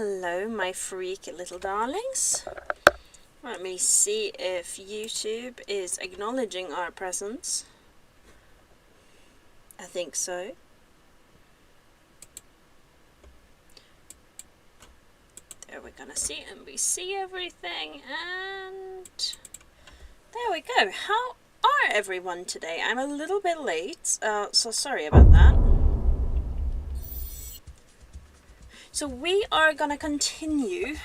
Hello, my freaky little darlings. Let me see if YouTube is acknowledging our presence. I think so. There we're gonna see, and we see everything, and there we go. How are everyone today? I'm a little bit late, so sorry about that. So we are gonna continue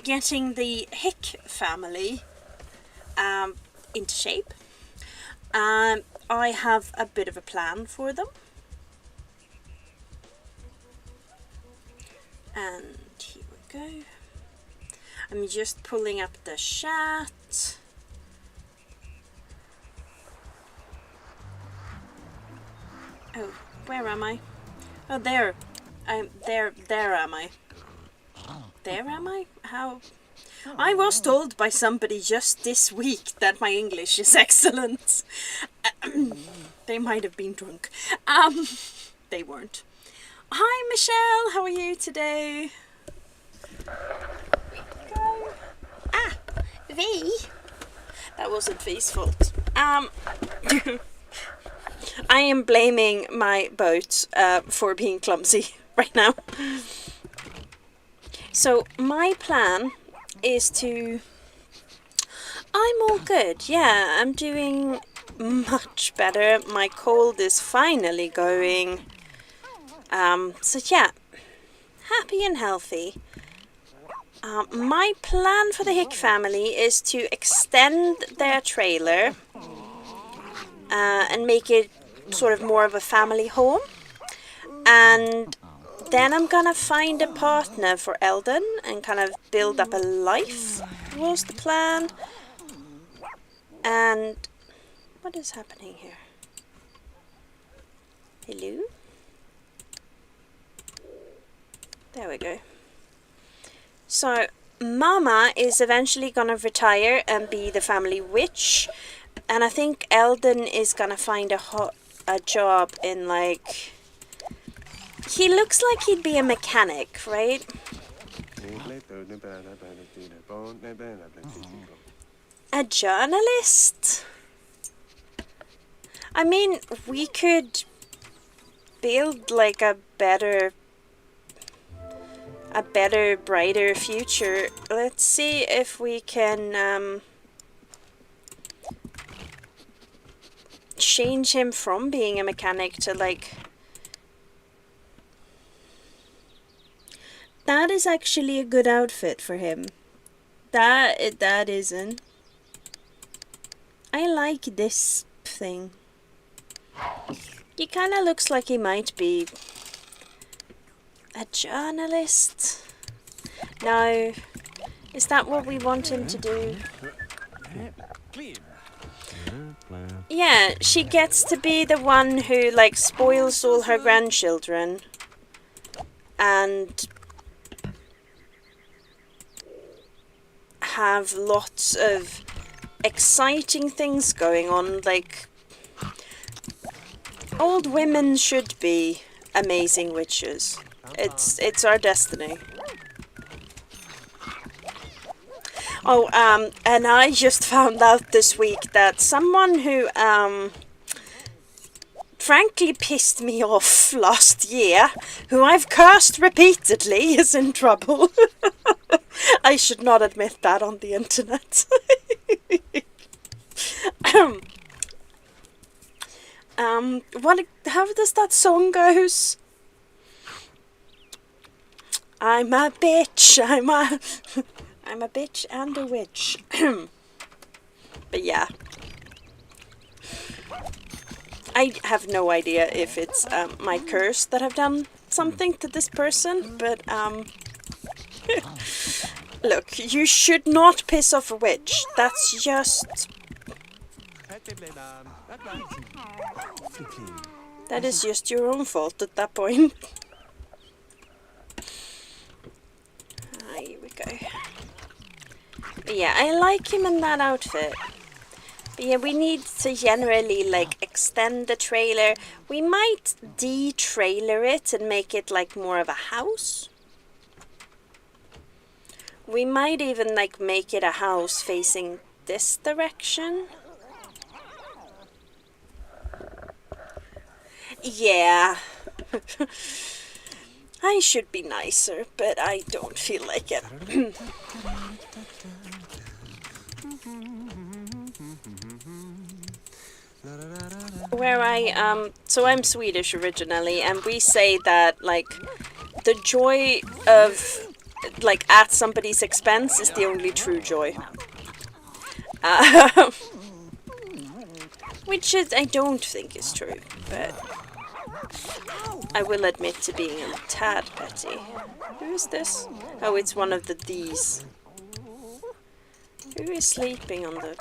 getting the Hick family into shape. I have a bit of a plan for them. And here we go. I'm just pulling up the chat. Oh, where am I? Oh, there. There am I? There am I? How? I was told by somebody just this week that my English is excellent. They might have been drunk. They weren't. Hi Michelle, how are you today? Go. Ah, V. That wasn't V's fault. I am blaming my boat for being clumsy right now. So my plan is to... I'm all good, yeah, I'm doing much better. My cold is finally going. So yeah, happy and healthy. My plan for the Hick family is to extend their trailer and make it sort of more of a family home. And then I'm gonna find a partner for Eldon and kind of build up a life, was the plan. And what is happening here? Hello? There we go. So Mama is eventually gonna retire and be the family witch, and I think Eldon is gonna find a job in, like, he looks like he'd be a mechanic, right? A journalist? I mean, we could build like a better, brighter future. Let's see if we can change him from being a mechanic to, like... That is actually a good outfit for him. That isn't. I like this thing. He kind of looks like he might be a journalist. No. Is that what we want him to do? Yeah, she gets to be the one who, like, spoils all her grandchildren. And have lots of exciting things going on. Like, old women should be amazing witches. It's our destiny. Oh, and I just found out this week that someone who frankly pissed me off last year, who I've cursed repeatedly, is in trouble. I should not admit that on the internet. How does that song goes? I'm a bitch, I'm a bitch and a witch. But yeah. I have no idea if it's my curse that have done something to this person, but look, you should not piss off a witch. That's just... That is just your own fault at that point. Here we go. But yeah, I like him in that outfit. But yeah, we need to generally, like, extend the trailer. We might de-trailer it and make it, like, more of a house. We might even like make it a house facing this direction. Yeah. I should be nicer, but I don't feel like it. So I'm Swedish originally, and we say that, like, the joy of, like, at somebody's expense is the only true joy. Which is, I don't think is true, but I will admit to being a tad petty. Who is this? Oh, it's one of these. Who is sleeping on the...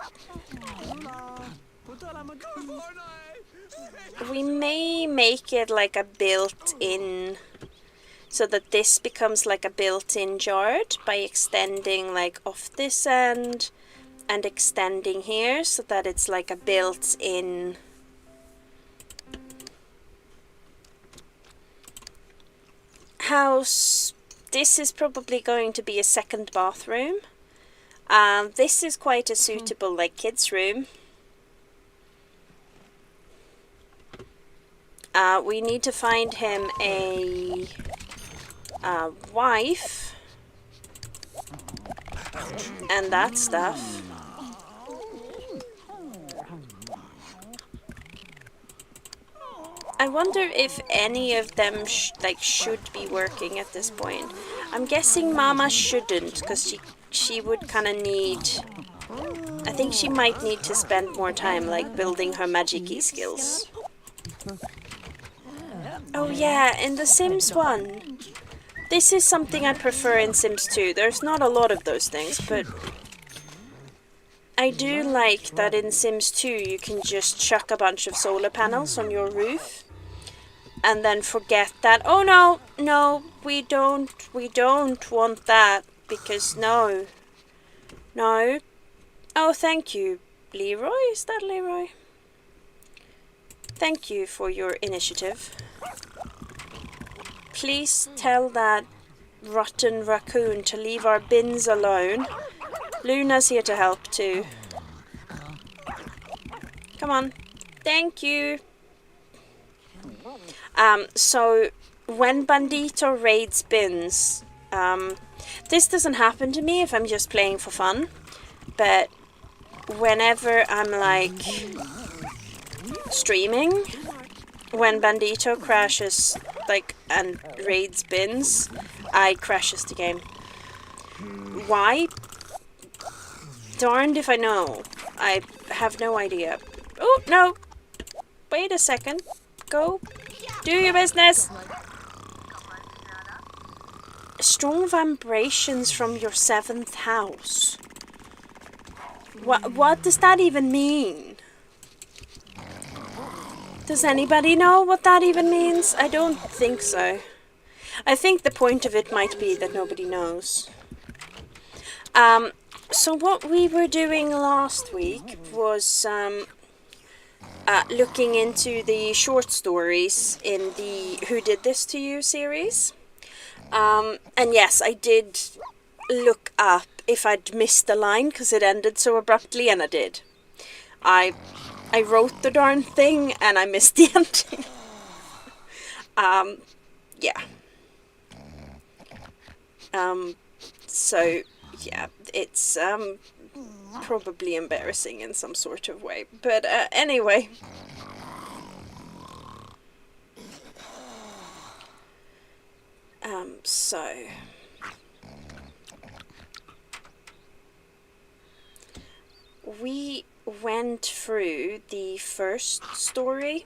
We may make it like a built-in, so that this becomes like a built-in yard by extending like off this end and extending here, so that it's like a built-in house. This is probably going to be a second bathroom. This is quite a suitable like kids room. We need to find him a wife and that stuff. I wonder if any of them should be working at this point. I'm guessing Mama shouldn't, because she would kind of need... I think she might need to spend more time like building her magic-y skills. Oh yeah, in The Sims 1. This is something I prefer in Sims 2. There's not a lot of those things, but I do like that in Sims 2 you can just chuck a bunch of solar panels on your roof and then forget that, oh no, we don't want that, because no. Oh, thank you, Leroy. Is that Leroy? Thank you for your initiative. Please tell that rotten raccoon to leave our bins alone. Luna's here to help too. Come on. Thank you. So when Bandito raids bins, this doesn't happen to me if I'm just playing for fun, but whenever I'm like streaming, when Bandito crashes like and raids bins, I crashes the game. Why? Darned if I know. I have no idea. Oh no! Wait a second. Go. Do your business. Strong vibrations from your 7th house. What does that even mean? Does anybody know what that even means? I don't think so. I think the point of it might be that nobody knows. So what we were doing last week was looking into the short stories in the Who Did This To You series. And yes, I did look up if I'd missed the line because it ended so abruptly, and I did. I wrote the darn thing and I missed the ending. Yeah. So yeah, it's probably embarrassing in some sort of way, but anyway. So we went through the first story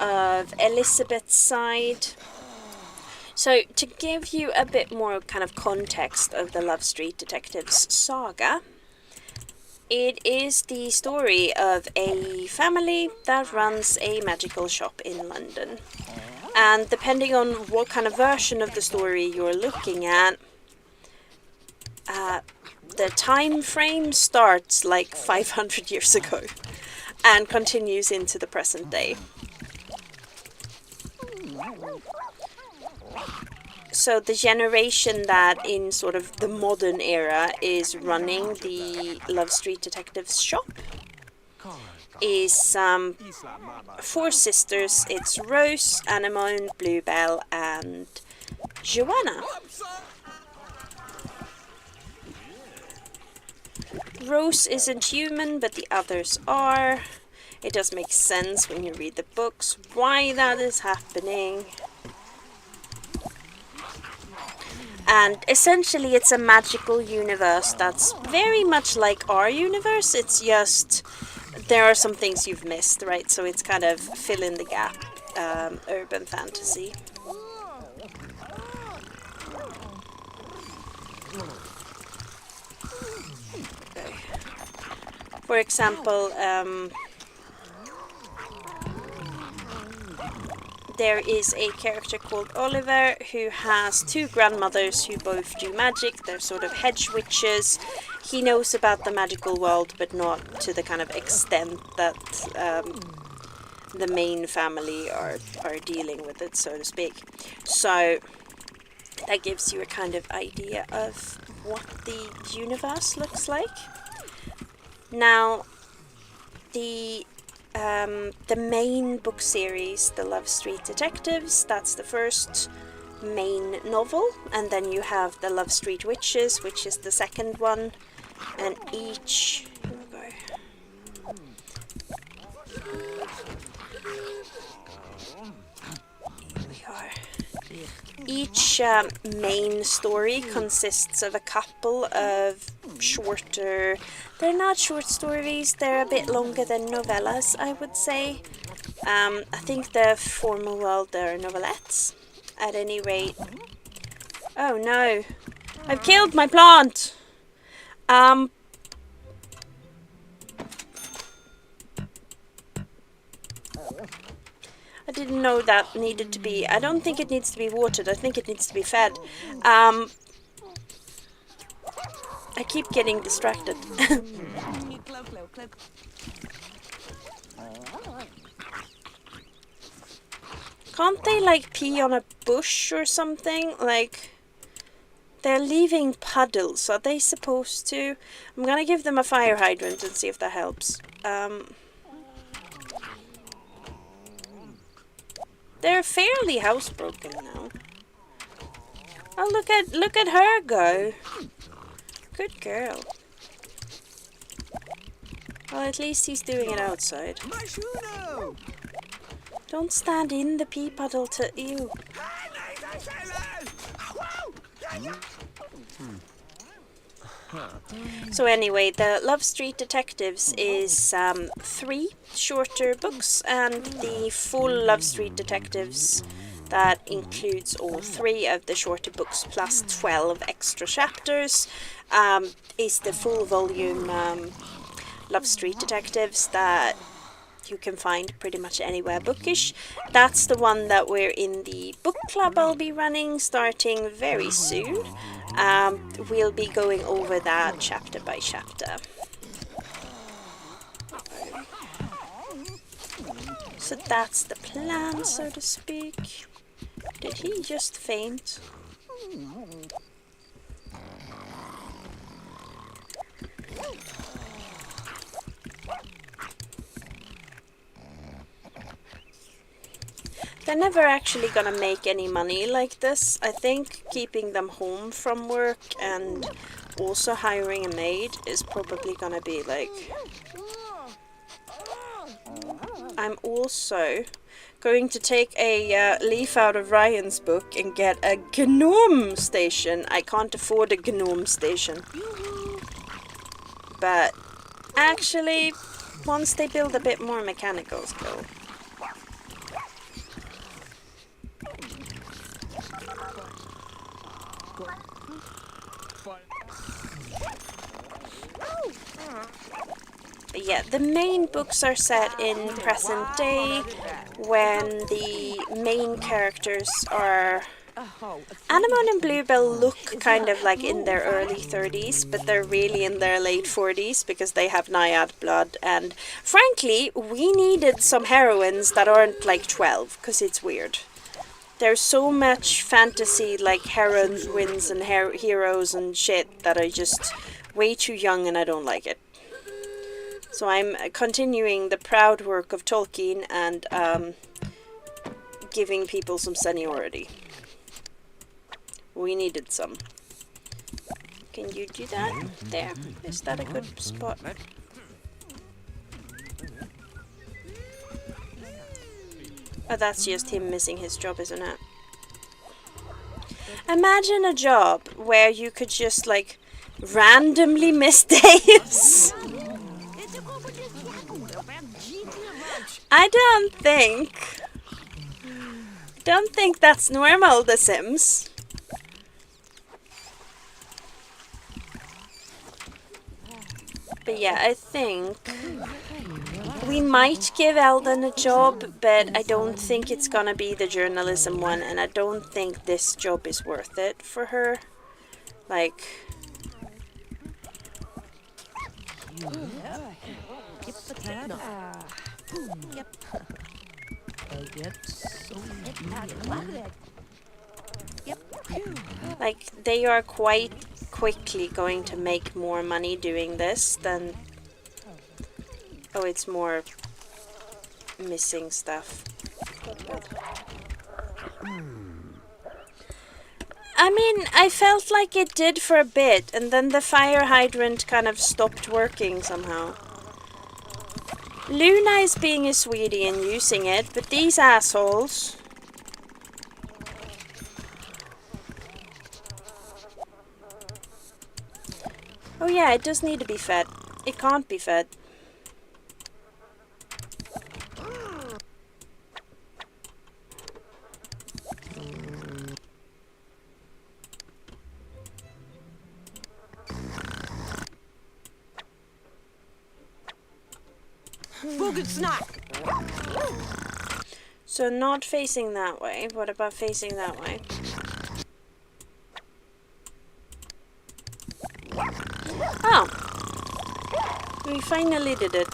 of Elizabeth's side. So to give you a bit more kind of context of the Love Street Detectives saga, it is the story of a family that runs a magical shop in London. And depending on what kind of version of the story you're looking at, the time frame starts like 500 years ago and continues into the present day. So the generation that in sort of the modern era is running the Love Street Detectives shop is 4 sisters. It's Rose, Anemone, Bluebell, and Joanna. Rose isn't human, but the others are. It does make sense when you read the books why that is happening. And essentially it's a magical universe that's very much like our universe. It's just there are some things you've missed, right? So it's kind of fill in the gap urban fantasy. Okay. For example, there is a character called Oliver who has 2 grandmothers who both do magic. They're sort of hedge witches. He knows about the magical world, but not to the kind of extent that the main family are dealing with it, so to speak. So that gives you a kind of idea of what the universe looks like. Now, the main book series, the Love Street Detectives, that's the first main novel, and then you have the Love Street Witches, which is the second one, and each main story consists of a couple of shorter, they're not short stories, they're a bit longer than novellas, I would say. I think the formal world they're novelettes, at any rate. Oh no, I've killed my plant! I didn't know that needed to be, I don't think it needs to be watered, I think it needs to be fed. I keep getting distracted. Can't they like pee on a bush or something? Like, they're leaving puddles, are they supposed to? I'm gonna give them a fire hydrant and see if that helps. They're fairly housebroken now. Oh, look at her go. Good girl. Well, at least he's doing it outside. Don't stand in the pea puddle to ew. So anyway, the Love Street Detectives is 3 shorter books, and the full Love Street Detectives that includes all 3 of the shorter books plus 12 extra chapters is the full volume Love Street Detectives that you can find pretty much anywhere bookish. That's the one that we're in the book club I'll be running starting very soon. We'll be going over that chapter by chapter. So that's the plan, so to speak. Did he just faint? They're never actually gonna make any money like this. I think keeping them home from work and also hiring a maid is probably gonna be like... I'm also going to take a leaf out of Ryan's book and get a gnome station. I can't afford a gnome station. But actually, once they build a bit more mechanical skill. Yeah, the main books are set in present day when the main characters are... Anemone and Bluebell look kind of like in their early 30s, but they're really in their late 40s because they have Naiad blood, and frankly, we needed some heroines that aren't like 12, because it's weird. There's so much fantasy, like heroines and heroes and shit, that are just way too young, and I don't like it. So I'm continuing the proud work of Tolkien and giving people some seniority. We needed some. Can you do that? There. Is that a good spot? Oh, that's just him missing his job, isn't it? Imagine a job where you could just, like, randomly miss days. I don't think that's normal, The Sims. But yeah, I think we might give Eldon a job, but I don't think it's gonna be the journalism one, and I don't think this job is worth it for her. Like... Like, they are quite quickly going to make more money doing this than... Oh, it's more missing stuff. I mean, I felt like it did for a bit, and then the fire hydrant kind of stopped working somehow. Luna is being a sweetie and using it, but these assholes... Oh yeah, it does need to be fed. It can't be fed. So not facing that way. What about facing that way? Oh. We finally did it.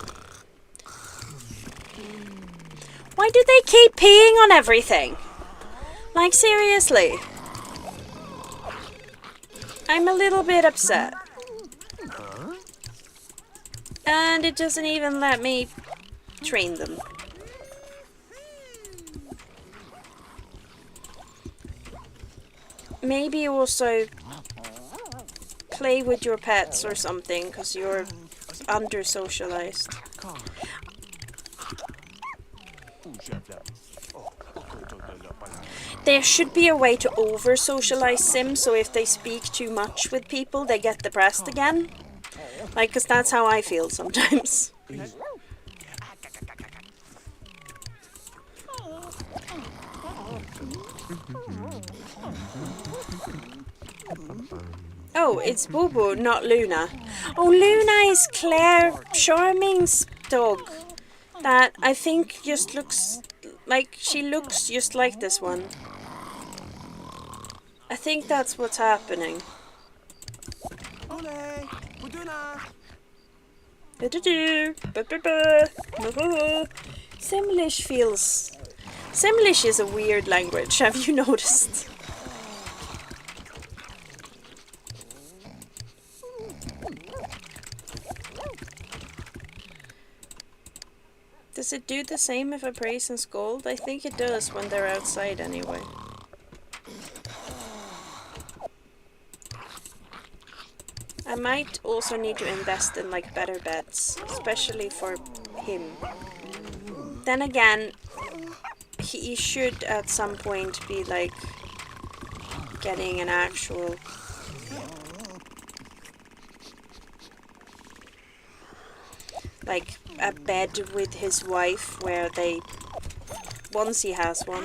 Why do they keep peeing on everything? Like, seriously. I'm a little bit upset. And it doesn't even let me train them. Maybe also play with your pets or something, because you're under-socialized. There should be a way to over-socialize Sims, so if they speak too much with people, they get depressed again. Like, because that's how I feel sometimes. Oh, it's Boo Boo, not Luna. Oh, Luna is Claire Charming's dog. That I think just looks like, she looks just like this one. I think that's what's happening. Simlish is a weird language, have you noticed? Does it do the same if I praise and scold? I think it does when they're outside anyway. I might also need to invest in like better beds, especially for him. Then again, he should at some point be like getting an actual like a bed with his wife where they, once he has one.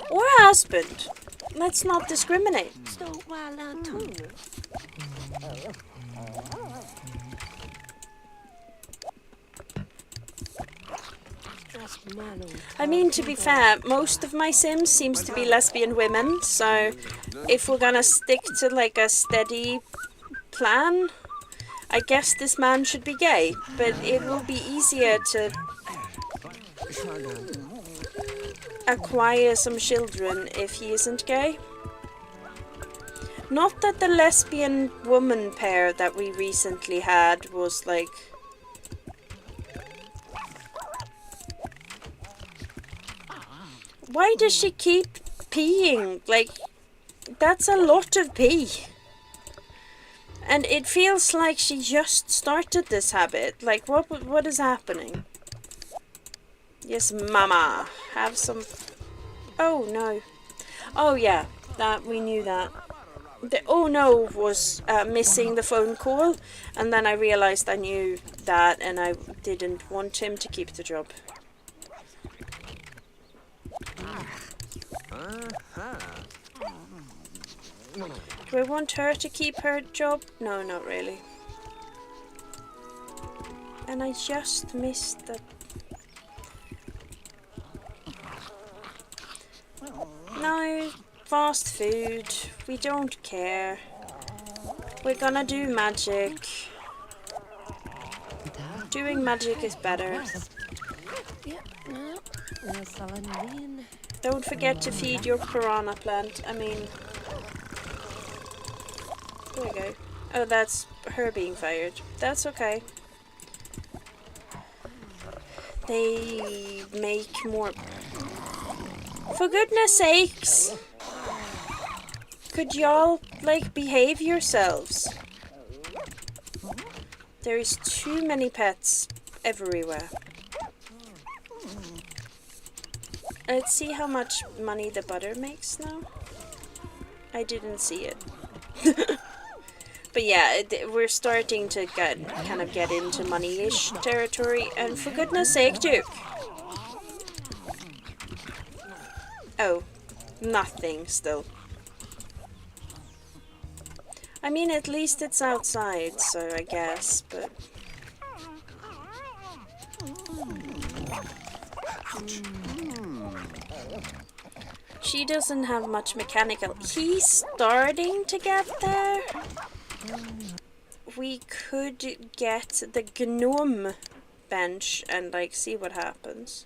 Or a husband. Let's not discriminate. I mean, to be fair, most of my Sims seems to be lesbian women, so if we're gonna stick to like a steady plan, I guess this man should be gay, but it will be easier to acquire some children if he isn't gay. Not that the lesbian woman pair that we recently had was like... Why does she keep peeing? Like, that's a lot of pee. And it feels like she just started this habit. Like, what is happening? Yes, mama. Have some... Oh, no. Oh, yeah. That, we knew that. The oh no was missing the phone call. And then I realized I knew that and I didn't want him to keep the job. Do I want her to keep her job? No, not really. And I just missed the... No, fast food. We don't care. We're gonna do magic. Doing magic is better. Don't forget to feed your piranha plant. I mean... There we go. Oh, that's her being fired. That's okay. They make more... For goodness sakes! Could y'all, like, behave yourselves? There is too many pets everywhere. Let's see how much money the butter makes now. I didn't see it. But yeah, we're starting to kind of get into money-ish territory. And for goodness sake, Duke! Oh, nothing still. I mean, at least it's outside, so I guess, but... She doesn't have much mechanical. He's starting to get there. We could get the gnome bench and like see what happens.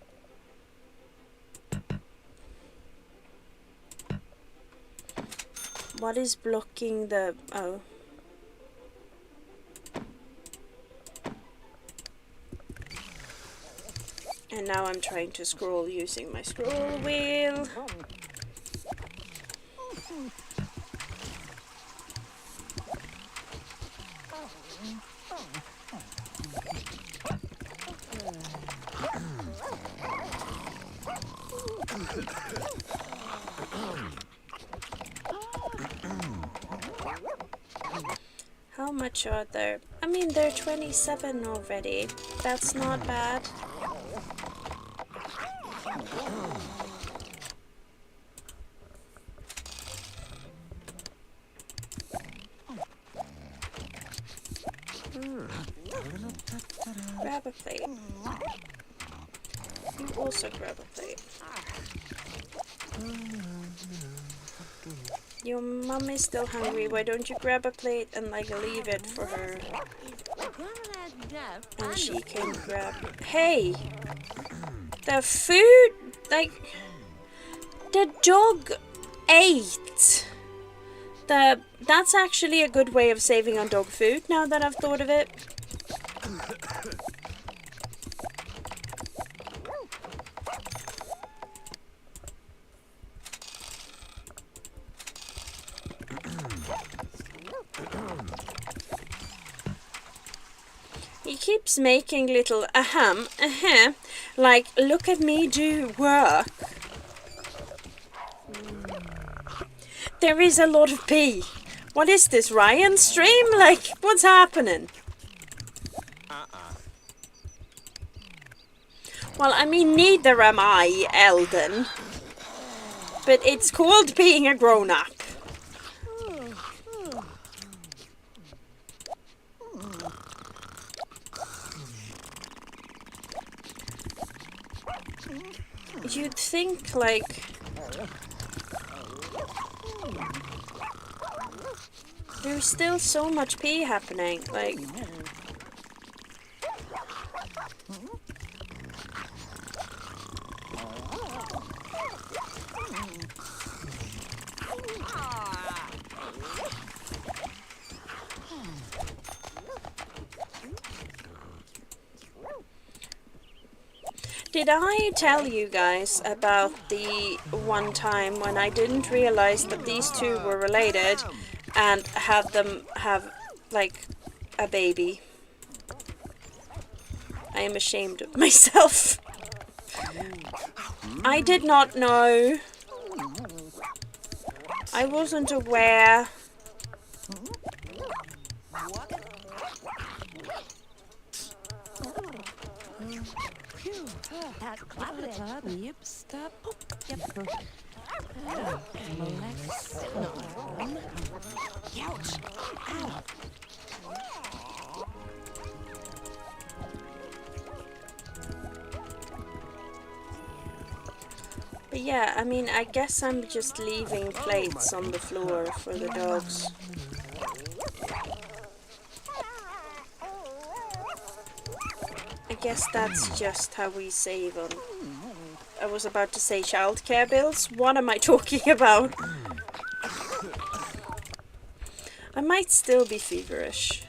What is blocking the... Oh. And now I'm trying to scroll using my scroll wheel. How much are there? I mean, they're 27 already. That's not bad. Grab a plate. You also grab a plate. Your mum is still hungry. Why don't you grab a plate and like leave it for her? And she can grab... Hey! The food... Like... The dog ate. That's actually a good way of saving on dog food now that I've thought of it. He keeps making little like, look at me do work. There is a lot of pee. What is this, Ryan stream? Like, what's happening? Well, I mean, neither am I, Eldon. But it's called being a grown-up. You'd think, like... There's still so much pee happening, like... Did I tell you guys about the one time when I didn't realize that these two were related and had them have, like, a baby? I am ashamed of myself. I did not know. I wasn't aware. But yeah, I mean, I guess I'm just leaving plates on the floor for the dogs. I guess that's just how we save on... I was about to say childcare bills. What am I talking about? I might still be feverish.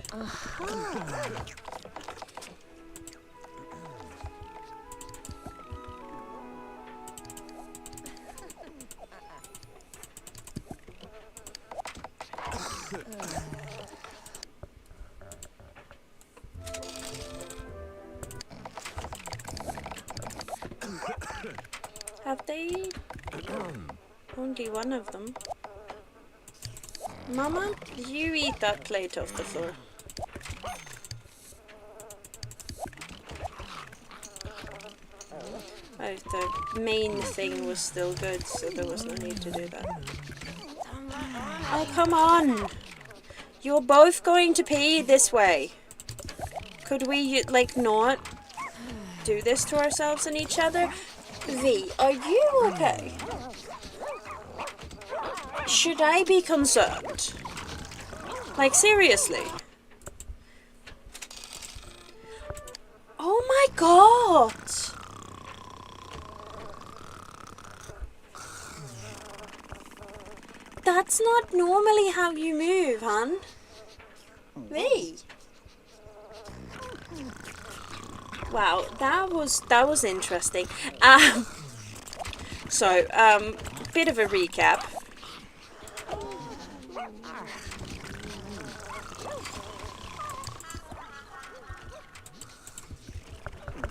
Have they? Only one of them. Mama, you eat that plate off the floor. Oh, the main thing was still good, so there was no need to do that. Oh, come on! You're both going to pee this way. Could we, like, not do this to ourselves and each other? V, are you okay? Should I be concerned? Like, seriously? Oh my god! That's not normally how you move, hun. V. Wow, that was interesting. So, bit of a recap.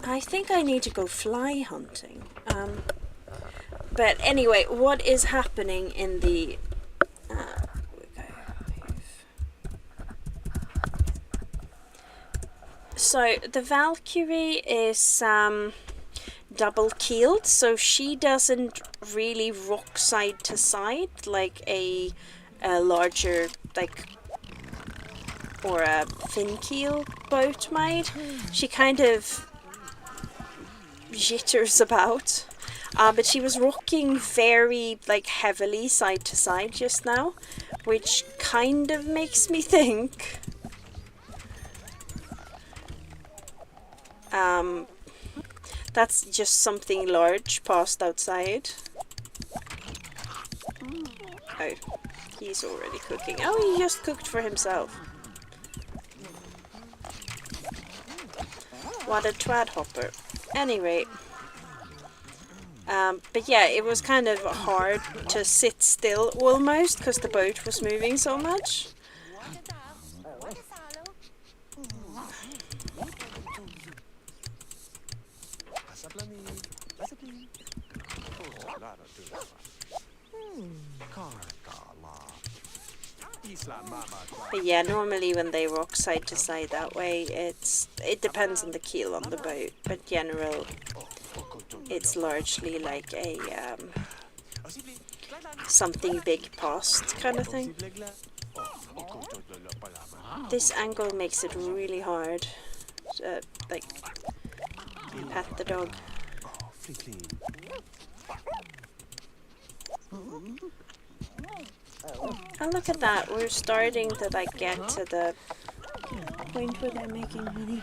I think I need to go fly hunting. But anyway, what is happening in the... So, the Valkyrie is double keeled, so she doesn't really rock side to side like a larger, like, or a fin keel boat might. She kind of jitters about. But she was rocking very, like, heavily side to side just now, which kind of makes me think that's just something large passed outside. Oh, he's already cooking. Oh, he just cooked for himself. What a twad hopper. Anyway. But yeah, it was kind of hard to sit still almost because the boat was moving so much. But yeah, normally when they rock side to side that way, it depends on the keel on the boat, but general, it's largely like a something big past kind of thing. This angle makes it really hard, like, pat the dog. Oh, look at that, we're starting to, like, get to the point where they're making honey.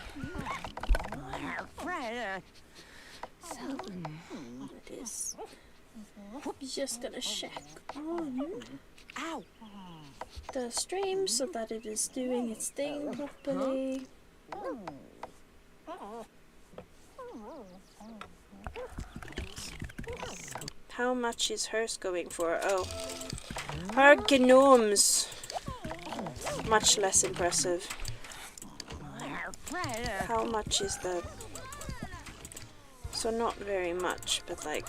It is. Just gonna check on the stream so that it is doing its thing properly. How much is hers going for? Oh, her gnomes. Much less impressive. How much is the... So not very much, but like...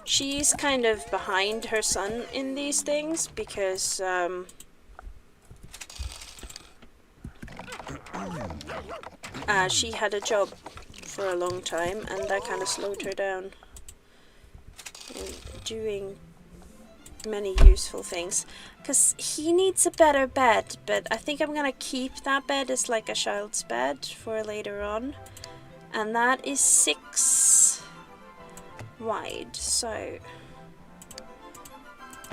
She's kind of behind her son in these things because she had a job for a long time and that kind of slowed her down in doing many useful things. Because he needs a better bed, but I think I'm gonna keep that bed as like a child's bed for later on. And that is 6 wide, so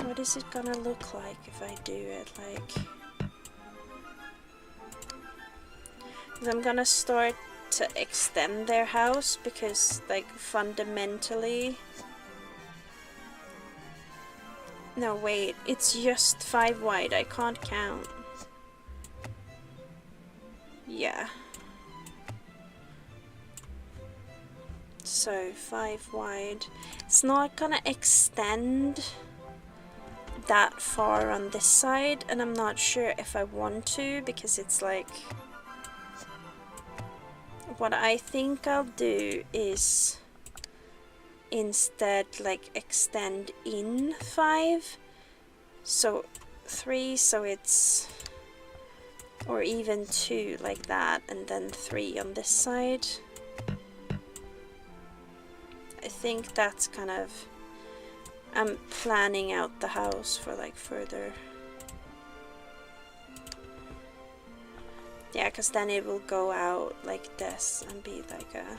what is it gonna look like if I do it like... I'm gonna start to extend their house because like fundamentally... No wait, it's just 5 wide, I can't count. Yeah. So 5 wide. It's not gonna extend that far on this side, and I'm not sure if I want to because it's like... What I think I'll do is instead like extend in 5, so 3, so it's... Or even 2 like that, and then 3 on this side. I think that's kind of... I'm planning out the house for like further... Yeah, because then it will go out like this and be like a...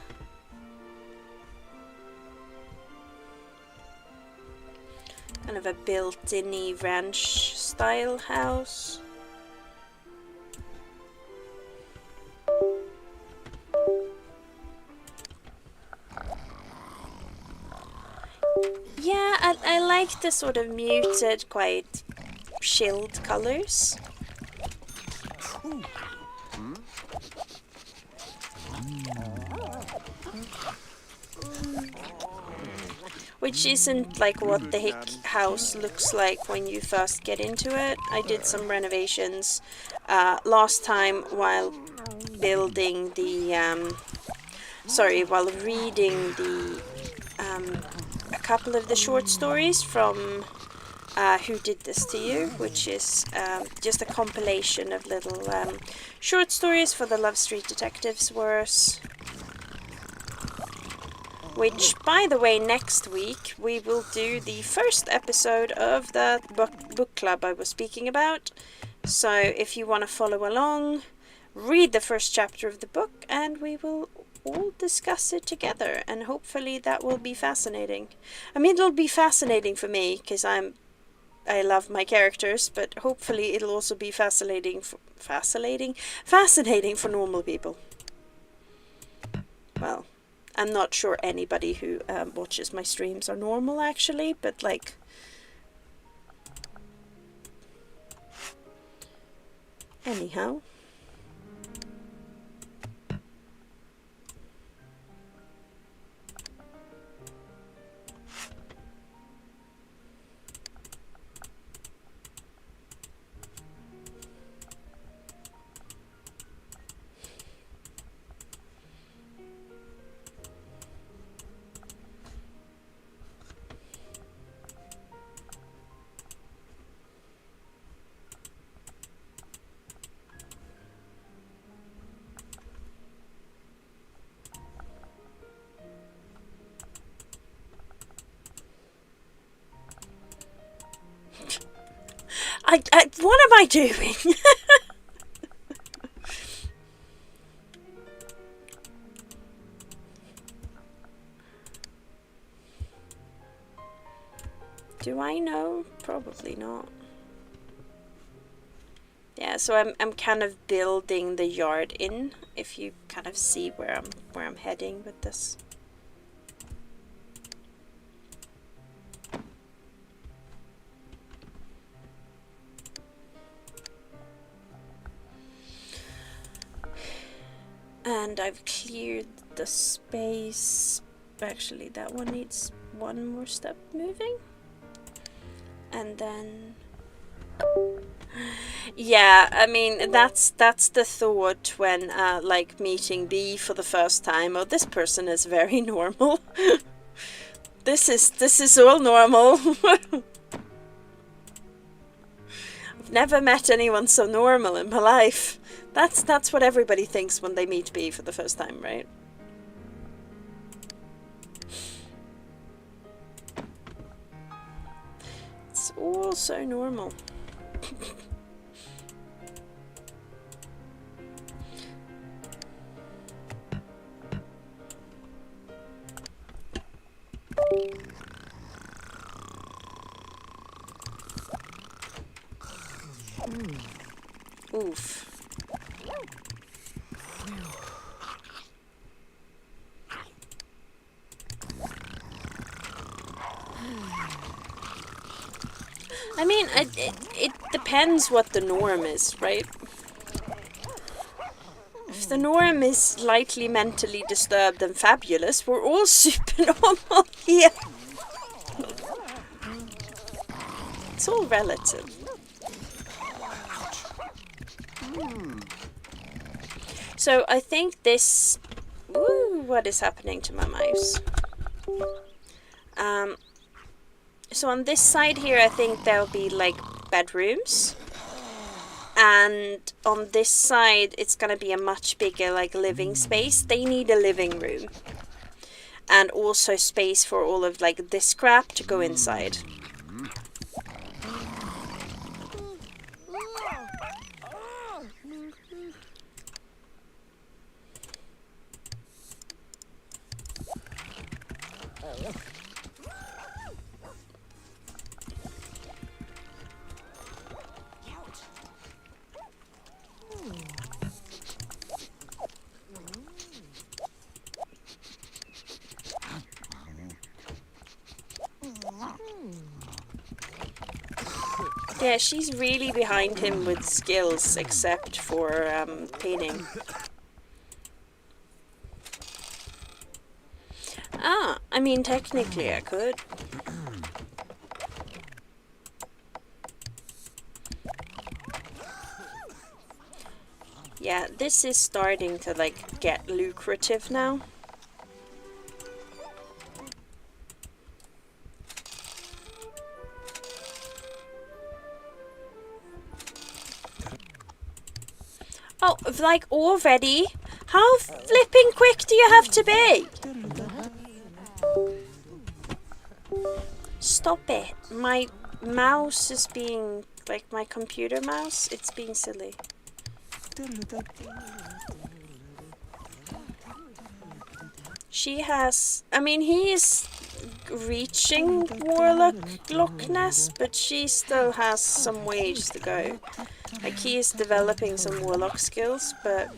Kind of a built-in ranch style house. Yeah, I like the sort of muted, quite chilled colors. Which isn't like what the Hick house looks like when you first get into it. I did some renovations last time while building the... while reading the... a couple of the short stories from Who Did This To You, which is just a compilation of little short stories for the Love Street Detectives verse. Which, by the way, next week we will do the first episode of that book club I was speaking about. So if you want to follow along, read the first chapter of the book and we will all discuss it together, and hopefully that will be fascinating. I mean, it'll be fascinating for me because I love my characters, but hopefully it'll also be fascinating for normal people. Well, I'm not sure anybody who watches my streams are normal actually, but like... Anyhow. What am I doing? Do I know? Probably not. Yeah, so I'm kind of building the yard in, if you kind of see where I'm heading with this. And I've cleared the space. Actually, that one needs one more step moving. And then... Yeah, I mean, that's the thought when, like, meeting B for the first time. Oh, this person is very normal. This is all normal. I've never met anyone so normal in my life. That's what everybody thinks when they meet B for the first time, right? It's all so normal. Oof. I mean, it depends what the norm is, right? If the norm is slightly mentally disturbed and fabulous, we're all super normal here. It's all relative. So I think this... Ooh, what is happening to my mouse? So on this side here, I think there'll be like bedrooms. And on this side, it's gonna be a much bigger like living space. They need a living room. And also space for all of like this crap to go inside. Yeah, she's really behind him with skills, except for painting. Ah, I mean, technically I could. Yeah, this is starting to like get lucrative now. Oh, like already? How flipping quick do you have to be? Stop it. My mouse is being, like my computer mouse, it's being silly. She has, I mean, he is reaching Warlock Loch Ness, but she still has some ways to go. Like, he is developing some Warlock skills, but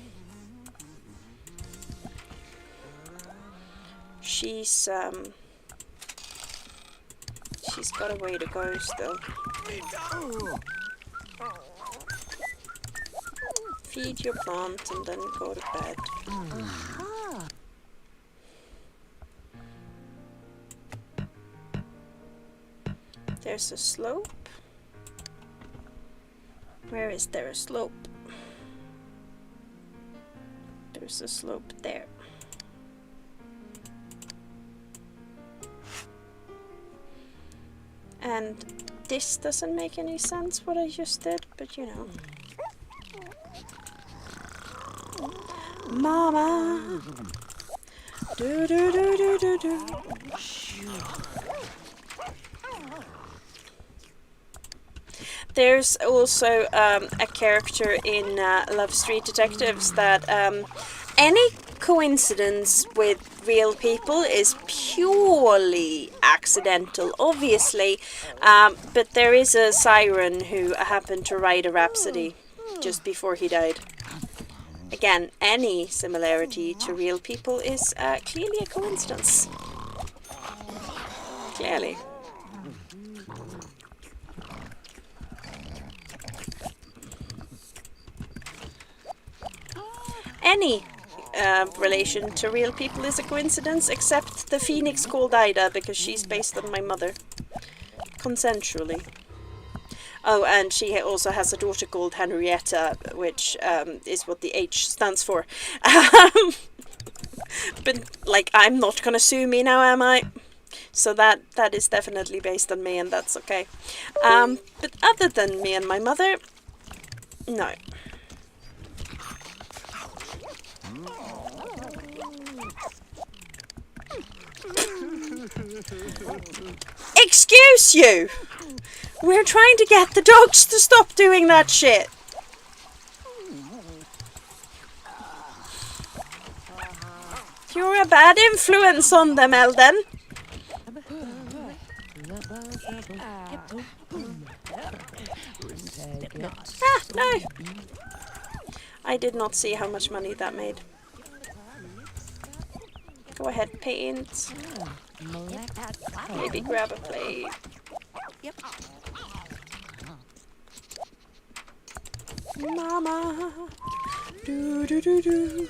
she's got a way to go still. Feed your plant and then go to bed. There's a slope. Where is there a slope? There's a slope there. And this doesn't make any sense what I just did, but you know. Mama! Do do do do do do. There's also a character in Love Street Detectives that any coincidence with real people is purely accidental, obviously, but there is a siren who happened to write a rhapsody just before he died. Again, any similarity to real people is clearly a coincidence. Clearly. Any relation to real people is a coincidence, except the phoenix called Ida, because she's based on my mother. Consensually. Oh, and she also has a daughter called Henrietta, which is what the H stands for. But, like, I'm not gonna sue me now, am I? So that is definitely based on me, and that's okay. But other than me and my mother, no. Excuse you! We're trying to get the dogs to stop doing that shit. You're a bad influence on them, Eldon. Ah, no. I did not see how much money that made. Go ahead, paint. Maybe grab a plate. Mama. Do do do do.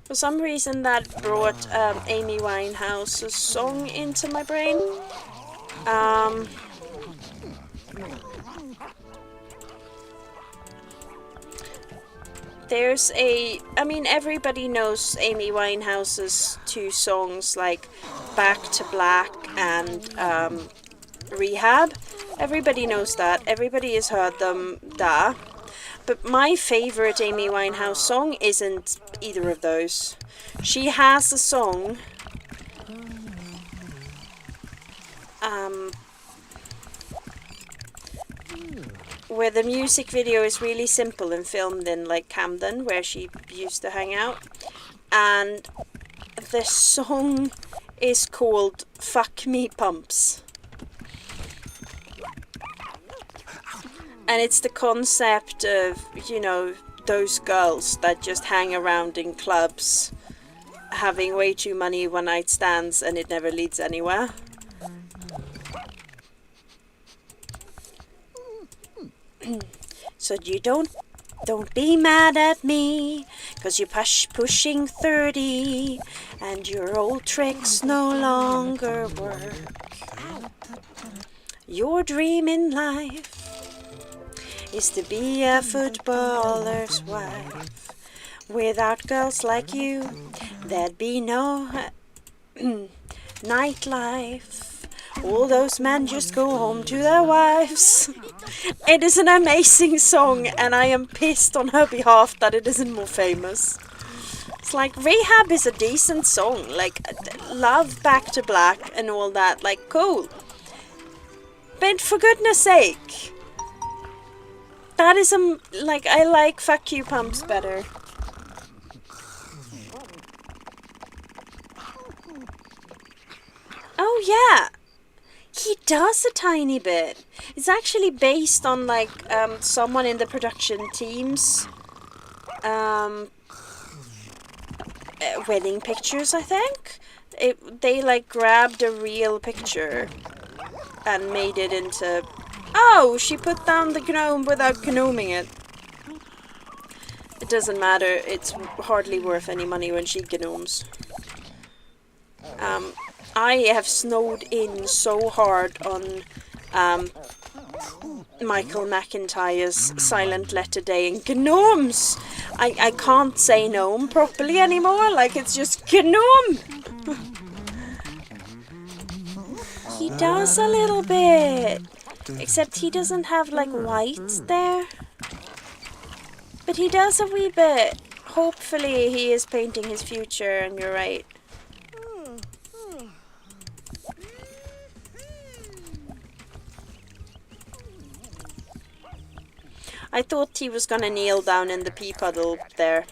For some reason that brought Amy Winehouse's song into my brain. There's I mean, everybody knows Amy Winehouse's two songs, like Back to Black and Rehab. Everybody knows that. Everybody has heard them, da. But my favorite Amy Winehouse song isn't either of those. She has a song where the music video is really simple and filmed in, like, Camden, where she used to hang out. And the song is called Fuck Me Pumps. And it's the concept of, you know, those girls that just hang around in clubs, having way too many one-night stands, and it never leads anywhere. So you don't be mad at me, 'cause you're pushing 30, and your old tricks no longer work. Your dream in life is to be a footballer's wife. Without girls like you, there'd be no nightlife. All those men just go home to their wives. It is an amazing song, and I am pissed on her behalf that it isn't more famous. It's like, Rehab is a decent song, like, love Back to Black and all that, like, cool. But for goodness sake, that is like, I like Fuck You Pumps better. Oh yeah, he does a tiny bit. It's actually based on, like, someone in the production team's wedding pictures, I think. They like grabbed a real picture and made it into... Oh, she put down the gnome without gnoming it. It doesn't matter, it's hardly worth any money when she gnomes. I have snowed in so hard on Michael McIntyre's Silent Letter Day and gnomes. I can't say gnome properly anymore, like, it's just gnome. He does a little bit, except he doesn't have, like, white there. But he does a wee bit. Hopefully he is painting his future, and you're right. I thought he was gonna kneel down in the pea puddle there.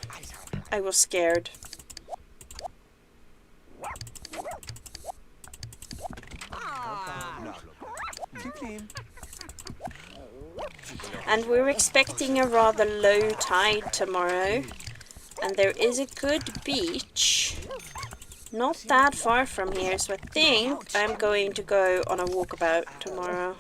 I was scared. And we're expecting a rather low tide tomorrow. And there is a good beach not that far from here, so I think I'm going to go on a walkabout tomorrow.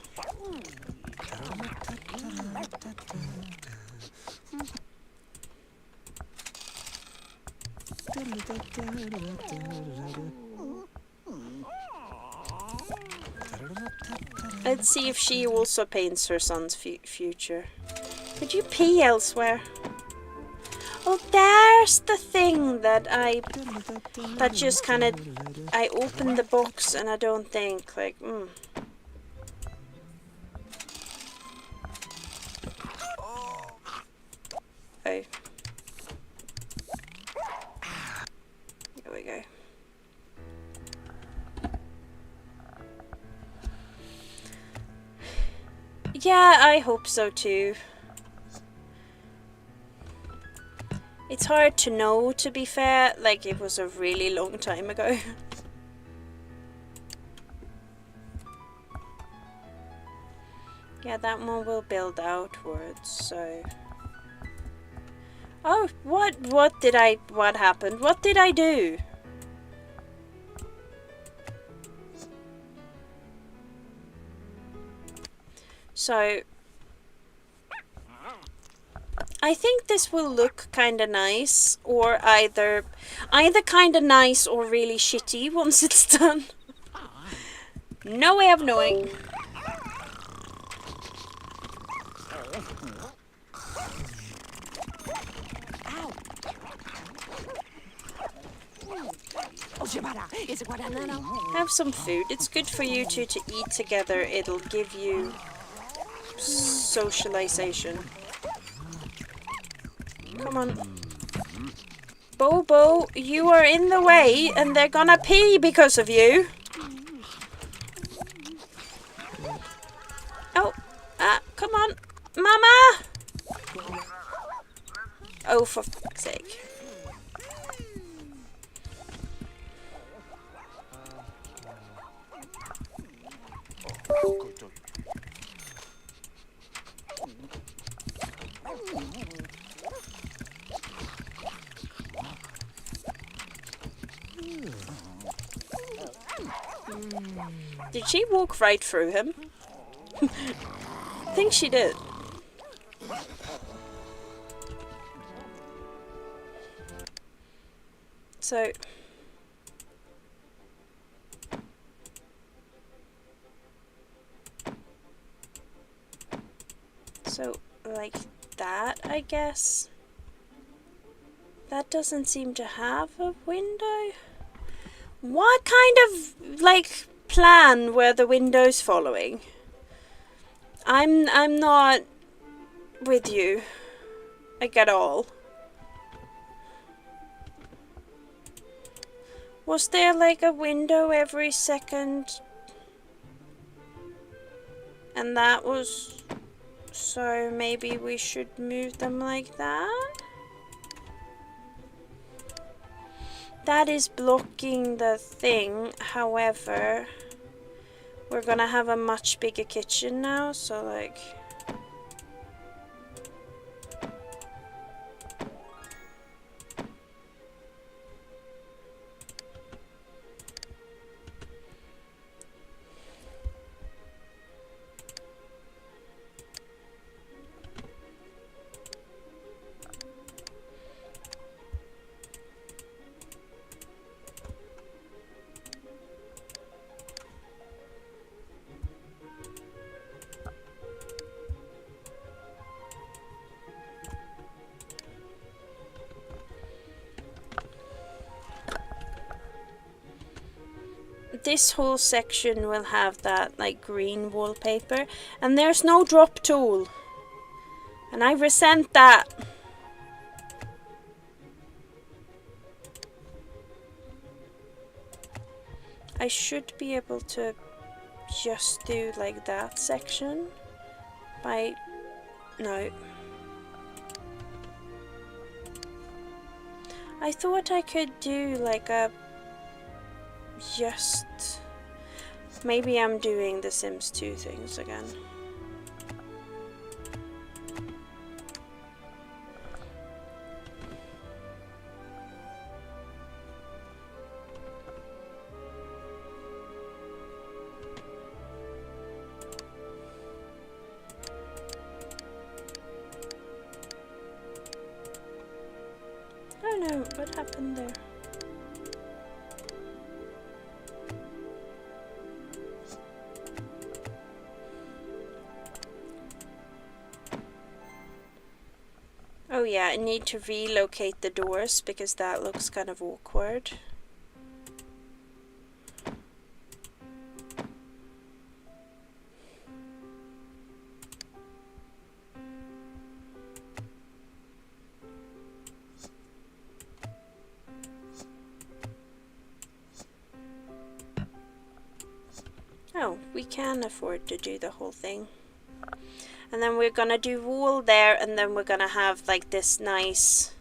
Let's see if she also paints her son's future. Could you pee elsewhere? Oh, there's the thing that just kind of, I opened the box and I don't think, like, Okay. Here we go. Yeah, I hope so too. It's hard to know, to be fair, like it was a really long time ago. Yeah, that one will build outwards, so... Oh, what happened? What did I do? So... I think this will look kinda nice, or either kinda nice or really shitty once it's done. No way of knowing. Have some food. It's good for you two to eat together. It'll give you socialization. Come on. Bobo, you are in the way and they're gonna pee because of you. Oh, come on. Mama! Oh, for fuck's sake. Did she walk right through him? I think she did. So... like that, I guess. That doesn't seem to have a window. What kind of, like, plan were the windows following? I'm not with you, like, at all. Was there, like, a window every second? And that was... So maybe we should move them like that? That is blocking the thing. However, we're gonna have a much bigger kitchen now, so like... This whole section will have that like green wallpaper, and there's no drop tool, and I resent that. I should be able to just do like that section by... no. I thought I could do like a... just... maybe I'm doing the Sims 2 things again. don't know what happened there. Oh yeah, I need to relocate the doors because that looks kind of awkward. Oh, we can afford to do the whole thing. And then we're gonna do wall there, and then we're gonna have like this nice...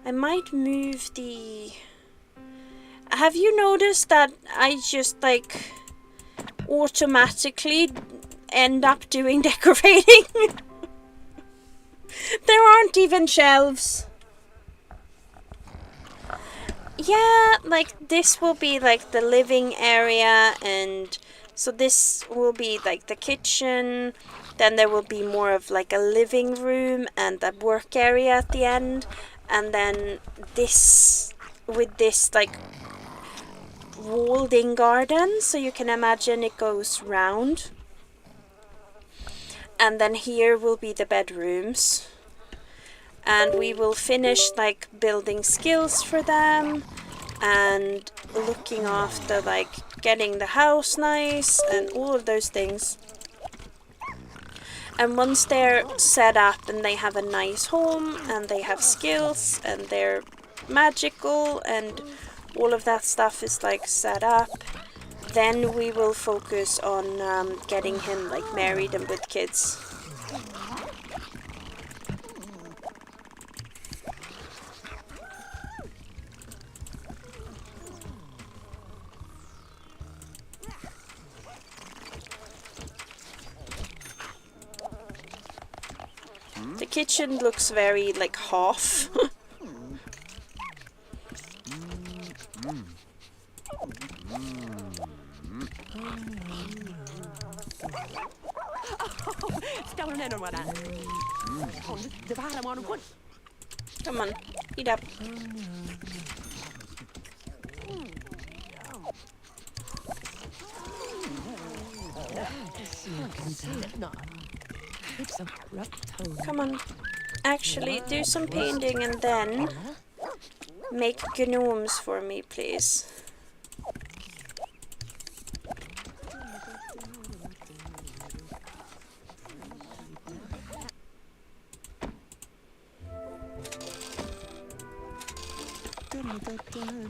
I might move the... Have you noticed that I just like automatically end up doing decorating? There aren't even shelves. Yeah, like this will be like the living area, and so this will be like the kitchen. Then there will be more of like a living room and a work area at the end. And then this, with this like walled in garden, so you can imagine it goes round. And then here will be the bedrooms. And we will finish like building skills for them and looking after like getting the house nice and all of those things. And once they're set up and they have a nice home and they have skills and they're magical and all of that stuff is like set up, then we will focus on getting him like married and with kids. The kitchen looks very like half. Come on, eat up. Come on, actually do some painting and then make gnomes for me, please.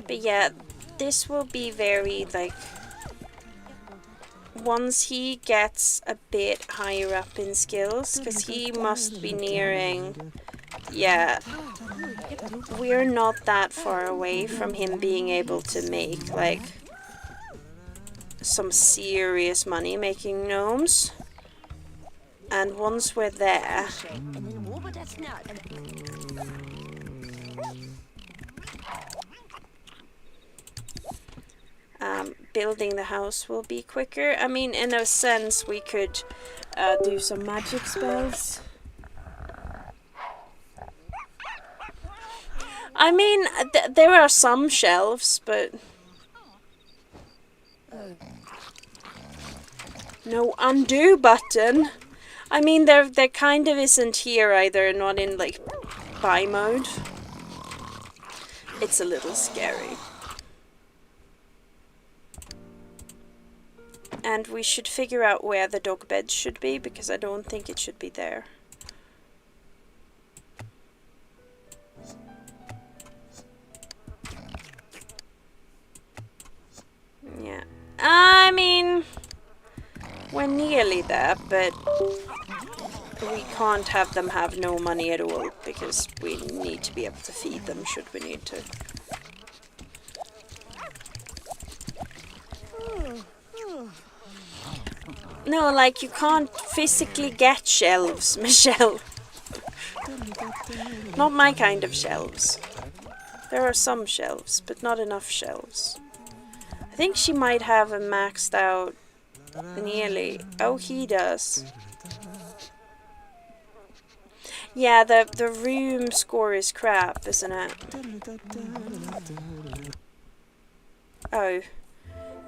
But yeah, this will be very like, once he gets a bit higher up in skills, because he must be nearing, yeah, we're not that far away from him being able to make like some serious money making gnomes. And once we're there, building the house will be quicker. I mean, in a sense, we could do some magic spells. I mean, there are some shelves, but... No undo button. I mean, there kind of isn't here either, not in, like, buy mode. It's a little scary. And we should figure out where the dog bed should be, because I don't think it should be there. Yeah. I mean, we're nearly there, but we can't have them have no money at all, because we need to be able to feed them should we need to. No, like, you can't physically get shelves, Michelle. Not my kind of shelves. There are some shelves, but not enough shelves. I think she might have a maxed out nearly. Oh, he does. Yeah, the room score is crap, isn't it? Oh.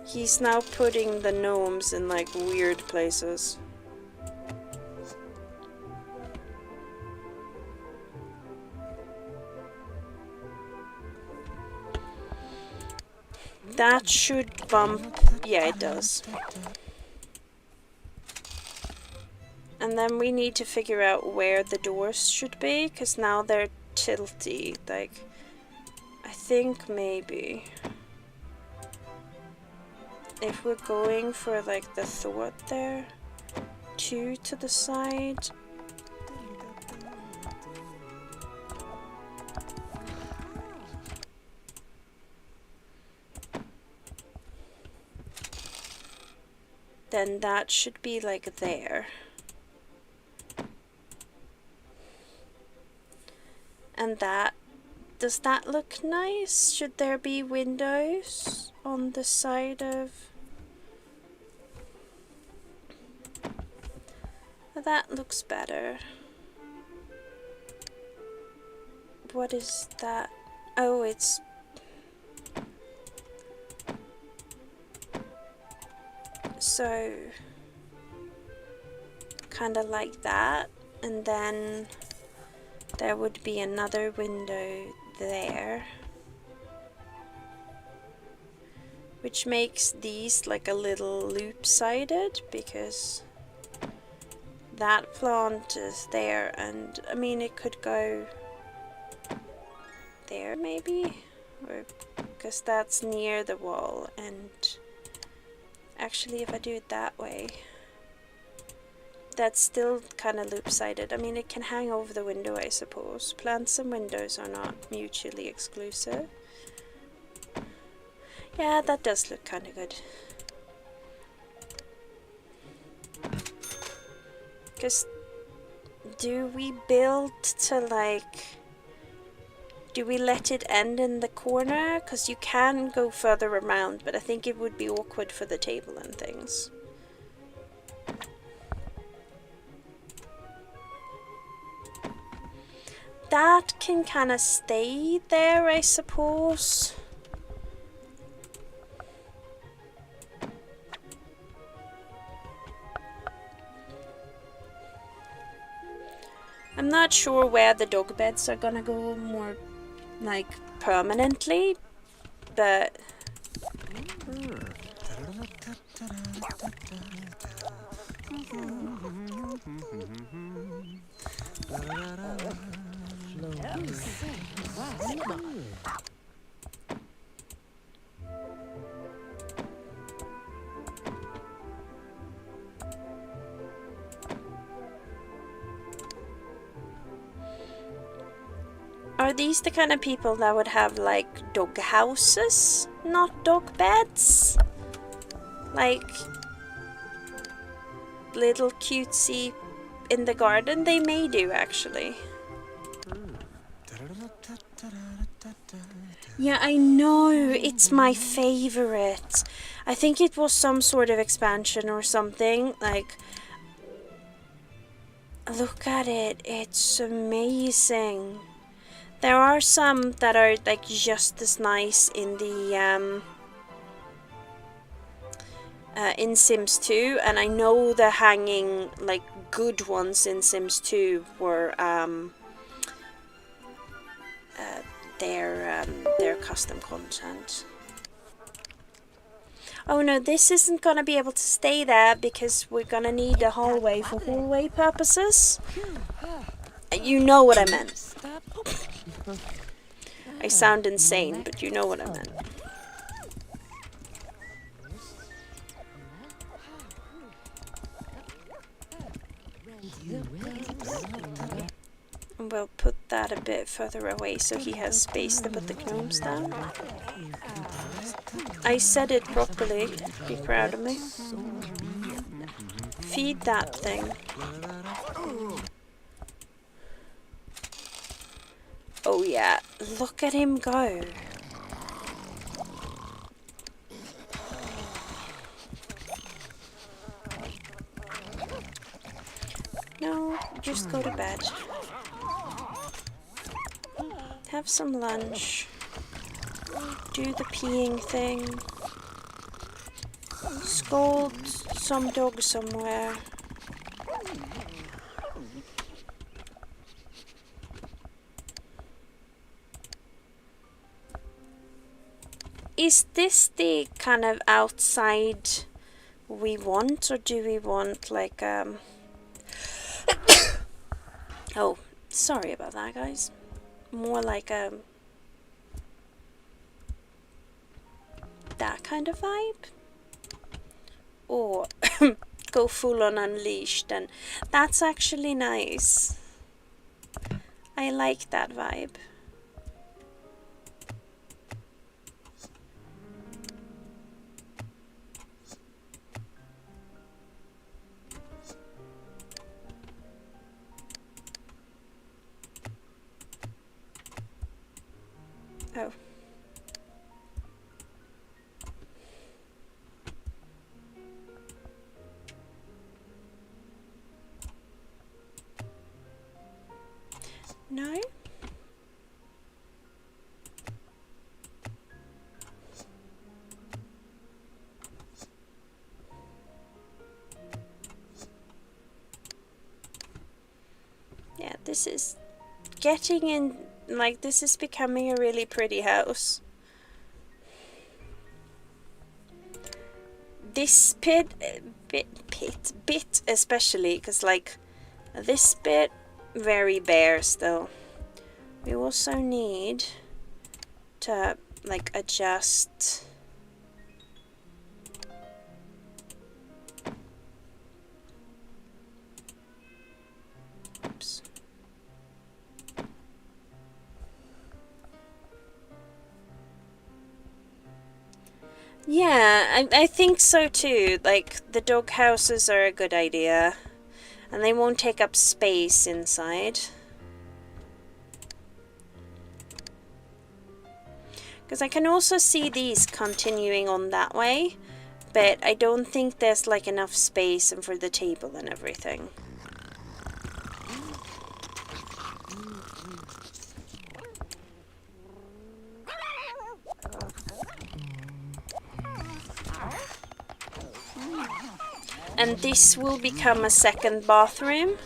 He's now putting the gnomes in like weird places. That should bump. Yeah, it does. And then we need to figure out where the doors should be, because now they're tilty. Like, I think maybe if we're going for like the thought there, 2 to the side. Then that should be like there. And that, does that look nice? Should there be windows on the side of... That looks better. What is that? Oh, it's... So... Kinda like that. And then... There would be another window there, which makes these like a little loop-sided, because that plant is there, and I mean it could go there maybe, or because that's near the wall. And actually if I do it that way, that's still kind of loop-sided. I mean, it can hang over the window, I suppose. Plants and windows are not mutually exclusive. Yeah, that does look kind of good. Because do we build to like... Do we let it end in the corner? Because you can go further around, but I think it would be awkward for the table and things. That can kind of stay there, I suppose. I'm not sure where the dog beds are gonna go more, like, permanently, but... Are these the kind of people that would have like dog houses, not dog beds? Like little cutesy in the garden? They may do, actually. Yeah, I know, it's my favorite. I think it was some sort of expansion or something. Like, look at it, it's amazing. There are some that are like just as nice in the in Sims 2, and I know the hanging like good ones in Sims 2 were their custom content. Oh no, this isn't gonna be able to stay there because we're gonna need a hallway for hallway purposes. You know what I meant. I sound insane, but you know what I meant. We'll put that a bit further away so he has space to put the gnomes down. I said it properly. Be proud of me. Feed that thing. Oh yeah, look at him go. No, just go to bed. have some lunch. Do the peeing thing. Scold some dog somewhere. Is this the kind of outside we want, or do we want like oh, sorry about that, guys. More like that kind of vibe, or go full on Unleashed, and that's actually nice. I like that vibe. Oh. No? Yeah, this is getting in, like, this is becoming a really pretty house. This bit especially, because like this bit very bare still. We also need to like adjust oops. Yeah, I think so too. Like, the dog houses are a good idea. And they won't take up space inside. Because I can also see these continuing on that way. But I don't think there's like enough space and for the table and everything. And this will become a second bathroom.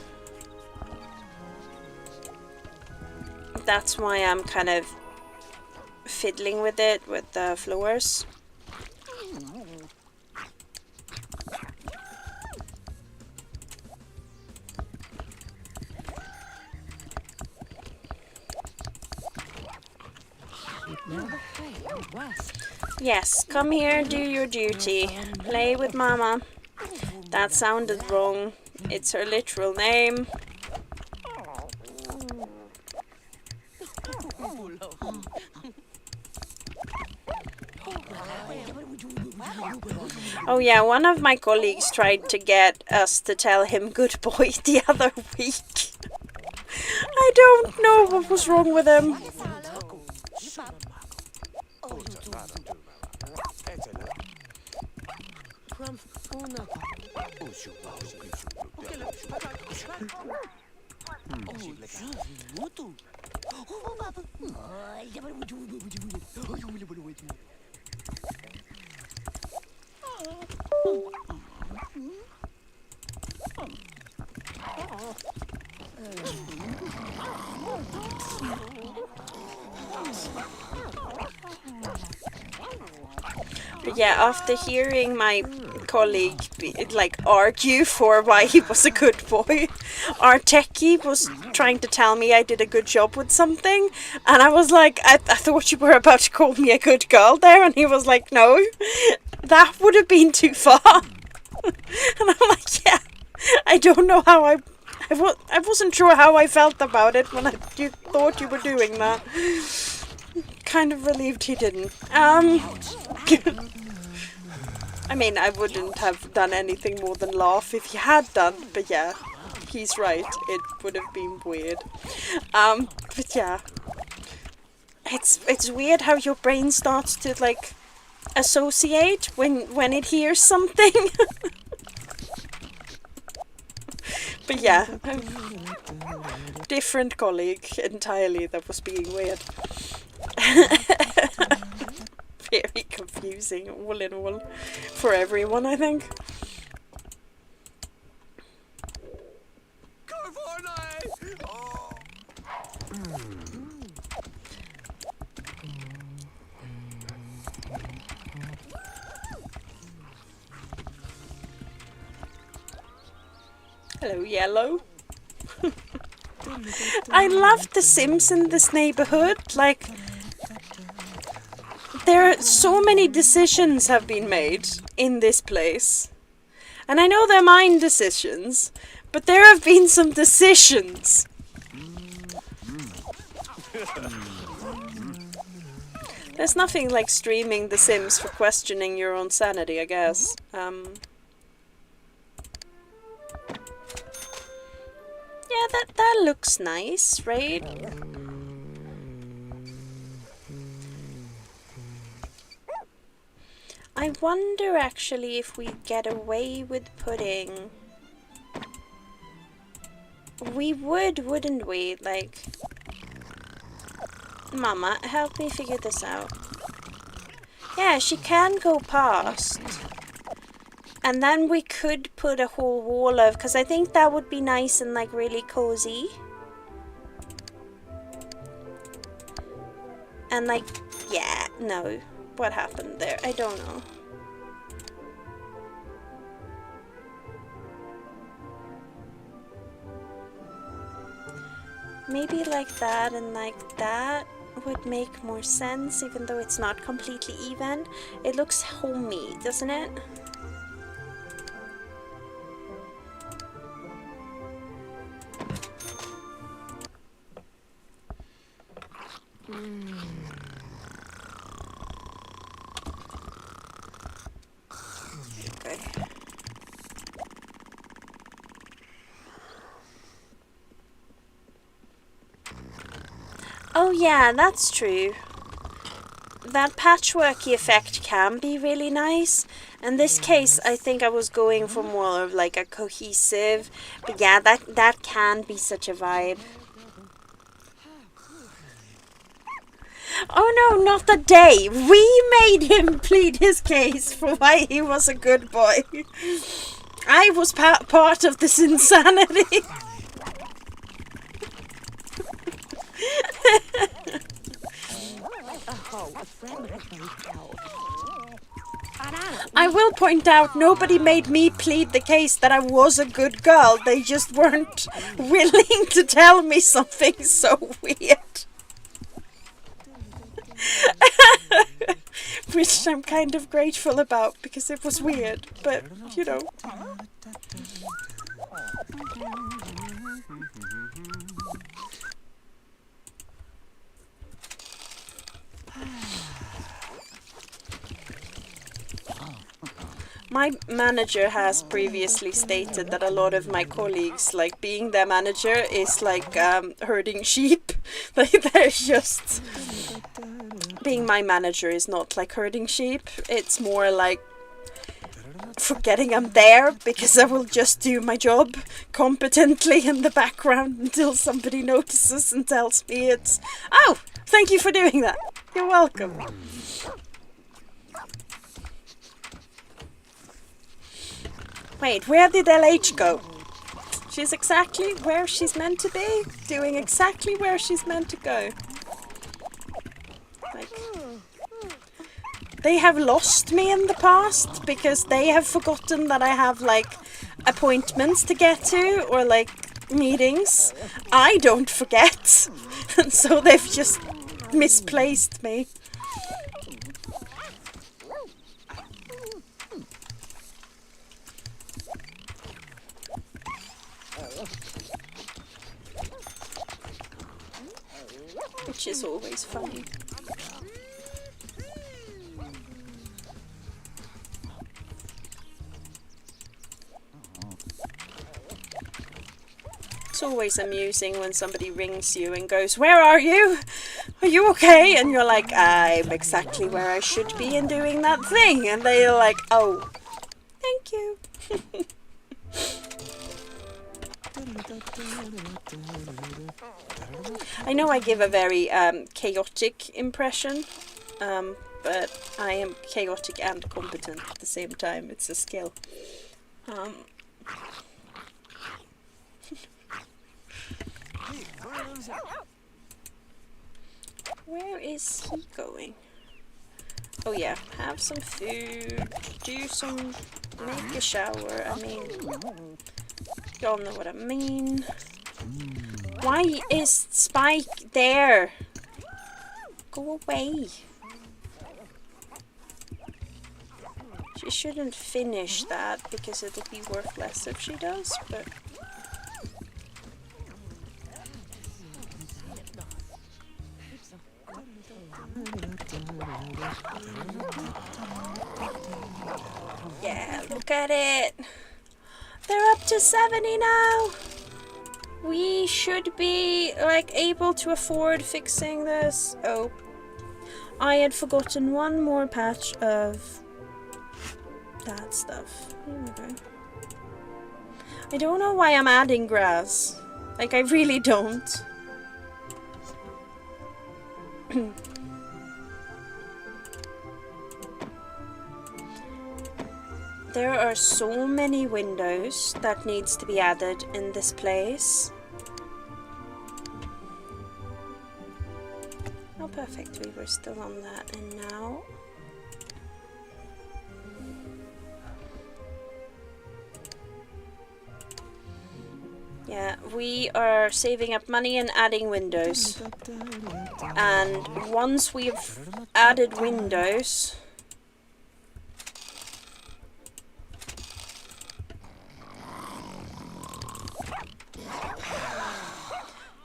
That's why I'm kind of fiddling with it, with the floors. Yes, come here, do your duty. Play with Mama. That sounded wrong. It's her literal name. Oh yeah, one of my colleagues tried to get us to tell him good boy the other week. I don't know what was wrong with him. But yeah, after hearing my colleague like argue for why he was a good boy, our techie was trying to tell me I did a good job with something, and I was like, I thought you were about to call me a good girl there, and he was like, no, that would have been too far. And I'm like, yeah, I don't know how I wasn't sure how I felt about it when you thought you were doing that. Kind of relieved he didn't. I mean, I wouldn't have done anything more than laugh if he had done, but yeah, he's right, it would have been weird. But yeah, it's weird how your brain starts to like associate when it hears something. But yeah, different colleague entirely that was being weird. Very confusing, all in all, for everyone, I think. Hello, Yellow. I love The Sims in this neighborhood. Like, there are so many decisions have been made in this place. And I know they're mine decisions, but there have been some decisions. There's nothing like streaming The Sims for questioning your own sanity, I guess. Yeah, that looks nice, right? I wonder actually if we get away with putting... We would, wouldn't we? Like... Mama, help me figure this out. Yeah, she can go past. And then we could put a whole wall of... Because I think that would be nice and like really cozy. And like... Yeah, no. What happened there? I don't know. Maybe like that and like that would make more sense, even though it's not completely even. It looks homey, doesn't it? Okay. Oh yeah, that's true. That patchworky effect can be really nice. In this case, I think I was going for more of like a cohesive, but yeah, that can be such a vibe. Oh no, not the day. We made him plead his case for why he was a good boy. I was part of this insanity. I will point out, nobody made me plead the case that I was a good girl. They just weren't willing to tell me something so weird. Which I'm kind of grateful about, because it was weird, but, you know. My manager has previously stated that a lot of my colleagues, like, being their manager is like herding sheep. Like, they're just... Being my manager is not like herding sheep. It's more like forgetting I'm there, because I will just do my job competently in the background until somebody notices and tells me it's... Oh, thank you for doing that. You're welcome. Wait, where did LH go? She's exactly where she's meant to be, doing exactly where she's meant to go. Like, they have lost me in the past because they have forgotten that I have like appointments to get to or like meetings. I don't forget, and so they've just misplaced me. Which is always funny. It's always amusing when somebody rings you and goes, "Where are you? Are you okay?" And you're like, "I'm exactly where I should be and doing that thing." And they're like, "Oh, thank you." I know I give a very chaotic impression, but I am chaotic and competent at the same time. It's a skill. Where is he going? Oh yeah, have some food, make a shower. I mean, y'all know what I mean. Why is Spike there? Go away. She shouldn't finish that because it'll be worth less if she does, but... Yeah, look at it. They're up to 70 now. We should be, like, able to afford fixing this. Oh. I had forgotten one more patch of that stuff. Here we go. I don't know why I'm adding grass. Like, I really don't. There are so many windows that needs to be added in this place. Oh, perfect. We were still on that, and now... Yeah, we are saving up money and adding windows. And once we've added windows...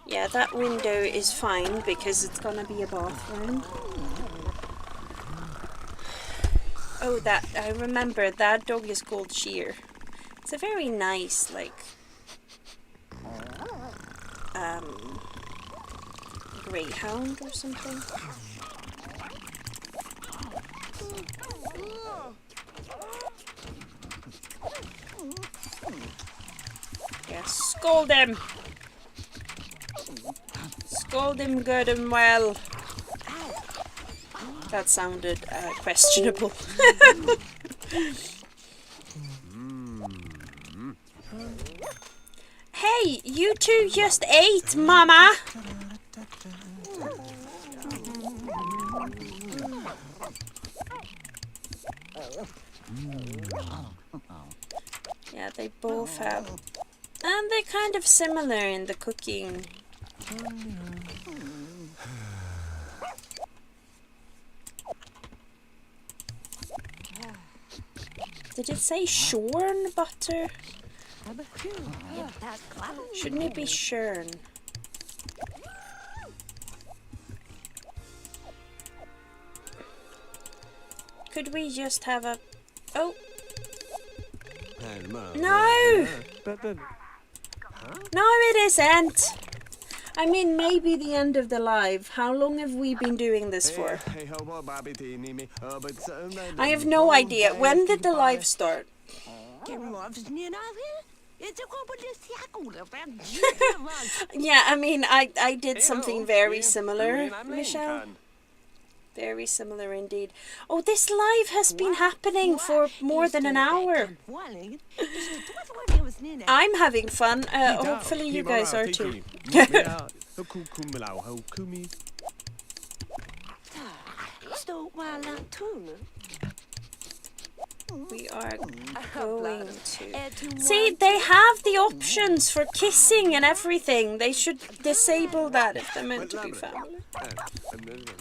Yeah, that window is fine because it's gonna be a bathroom. Oh, that, I remember, that dog is called Sheer. It's a very nice, like, greyhound or something. Yeah, scold him! Scold him good and well. That sounded questionable. Hey, you two just ate, Mama! Yeah, they both have. And they're kind of similar in the cooking. Did it say shorn butter? Shouldn't it be shorn? Could we just have a... Oh! No! No, it isn't! I mean, maybe the end of the live. How long have we been doing this for? I have no idea. When did the live start? Yeah, I mean, I did something very similar, Michelle. Very similar indeed. Oh, this live has been happening for more than an hour. I'm having fun. Hopefully you guys are too. We are going to... See, they have the options for kissing and everything. They should disable that if they're meant to be family.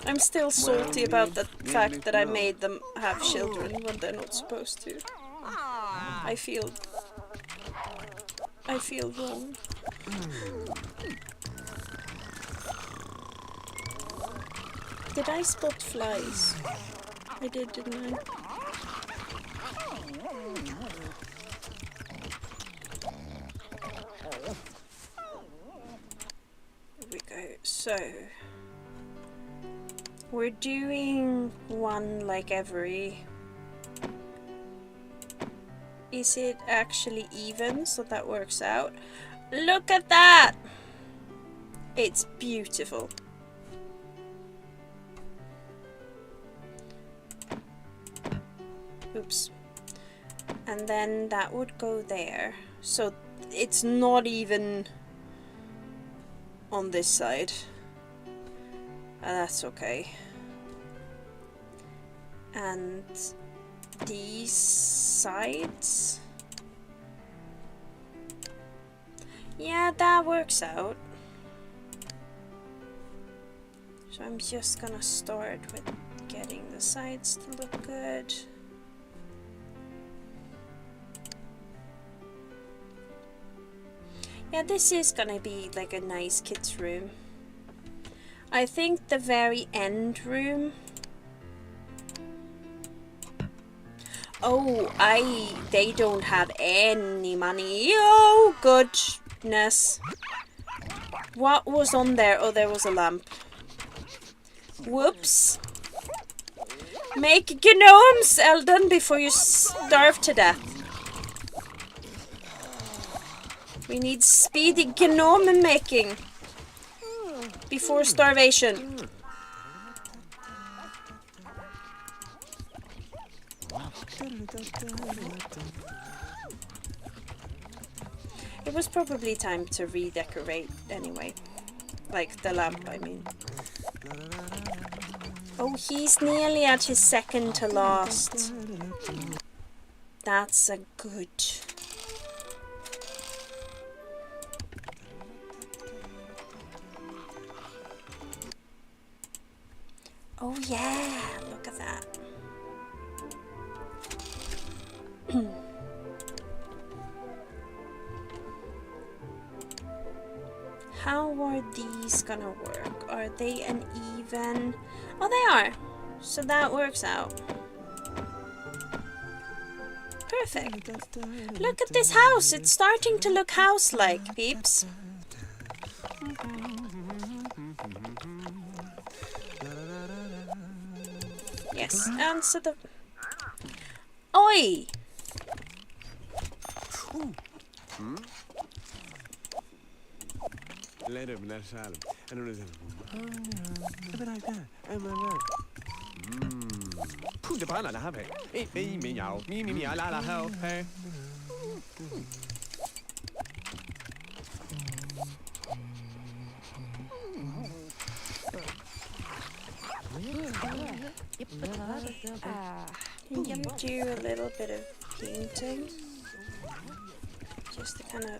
I'm still salty about the fact that I made them have children when they're not supposed to. I feel wrong. Did I spot flies? I did, didn't I? Here we go. So we're doing one like every... Is it actually even? So that works out. Look at that! It's beautiful. Oops. And then that would go there. So it's not even on this side. That's okay. And these sides. Yeah, that works out. So I'm just gonna start with getting the sides to look good. Yeah, this is gonna be like a nice kid's room. I think the very end room. Oh, they don't have any money. Oh, goodness. What was on there? Oh, there was a lamp. Whoops. Make gnomes, Eldon, before you starve to death. We need speedy gnome making before starvation. It was probably time to redecorate anyway. Like the lamp, I mean. Oh, he's nearly at his second to last. That's a good. Oh yeah, look at that. How are these gonna work? Are they an even? Oh, they are. So that works out. Perfect. Look at this house. It's starting to look house-like, peeps. Yes, and so the... Oi! Can you do a little bit of painting? Just to kind of...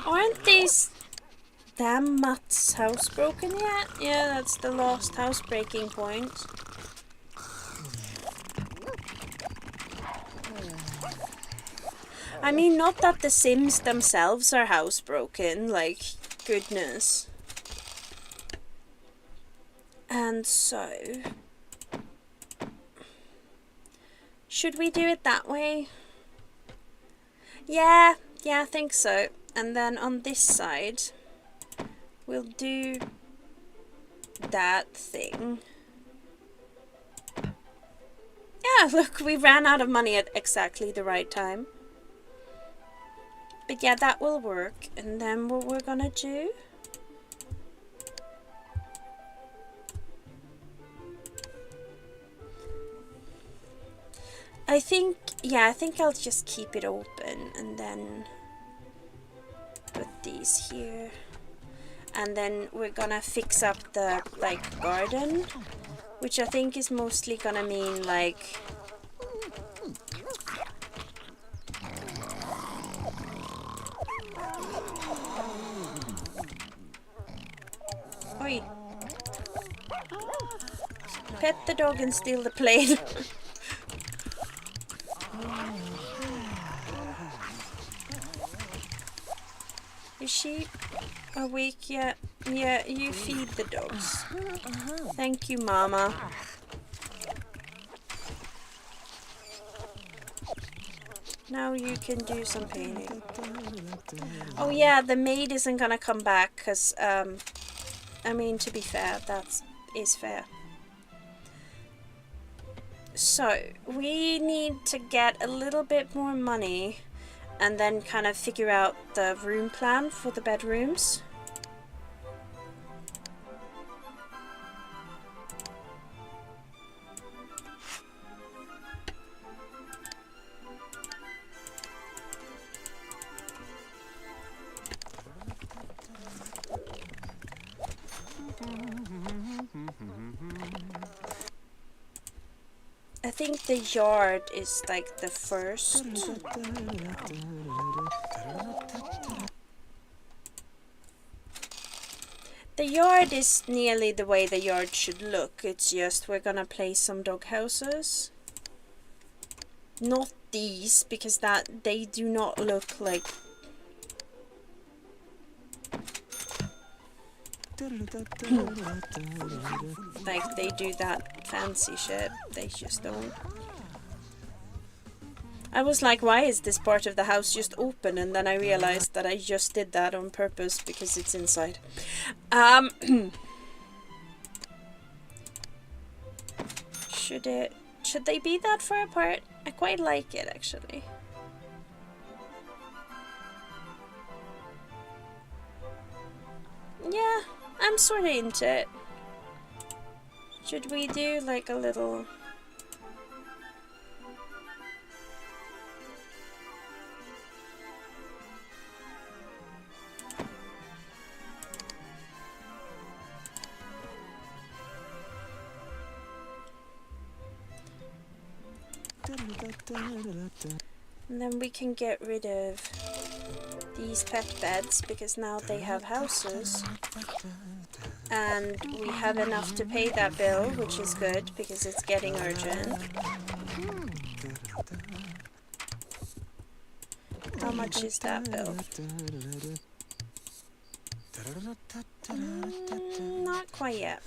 Aren't these damn Matt's house broken yet? Yeah, that's the last house breaking point. I mean, not that the Sims themselves are housebroken, like, goodness. And so... should we do it that way? Yeah, I think so. And then on this side, we'll do that thing. Yeah, look, we ran out of money at exactly the right time. But yeah, that will work. And then what we're gonna do... I think I'll just keep it open and then put these here. And then we're gonna fix up the, like, garden, which I think is mostly gonna mean, like... Oi! Pet the dog and steal the plate. Is she awake yet? Yeah, you feed the dogs. Thank you, Mama. Now you can do some painting. Oh yeah, the maid isn't gonna come back because, I mean, to be fair, that is fair. So, we need to get a little bit more money and then kind of figure out the room plan for the bedrooms. I think the yard is like the first. The yard is nearly the way the yard should look. It's just we're gonna place some dog houses. Not these, because that they do not look like. Like they do that fancy shit. They just don't. I was like, why is this part of the house just open? And then I realized that I just did that on purpose because it's inside. Should they be that far apart? I quite like it actually. Yeah, I'm sort of into it. Should we do like a little... And then we can get rid of these pet beds because now they have houses. And we have enough to pay that bill, which is good because it's getting urgent. How much is that bill? Not quite yet.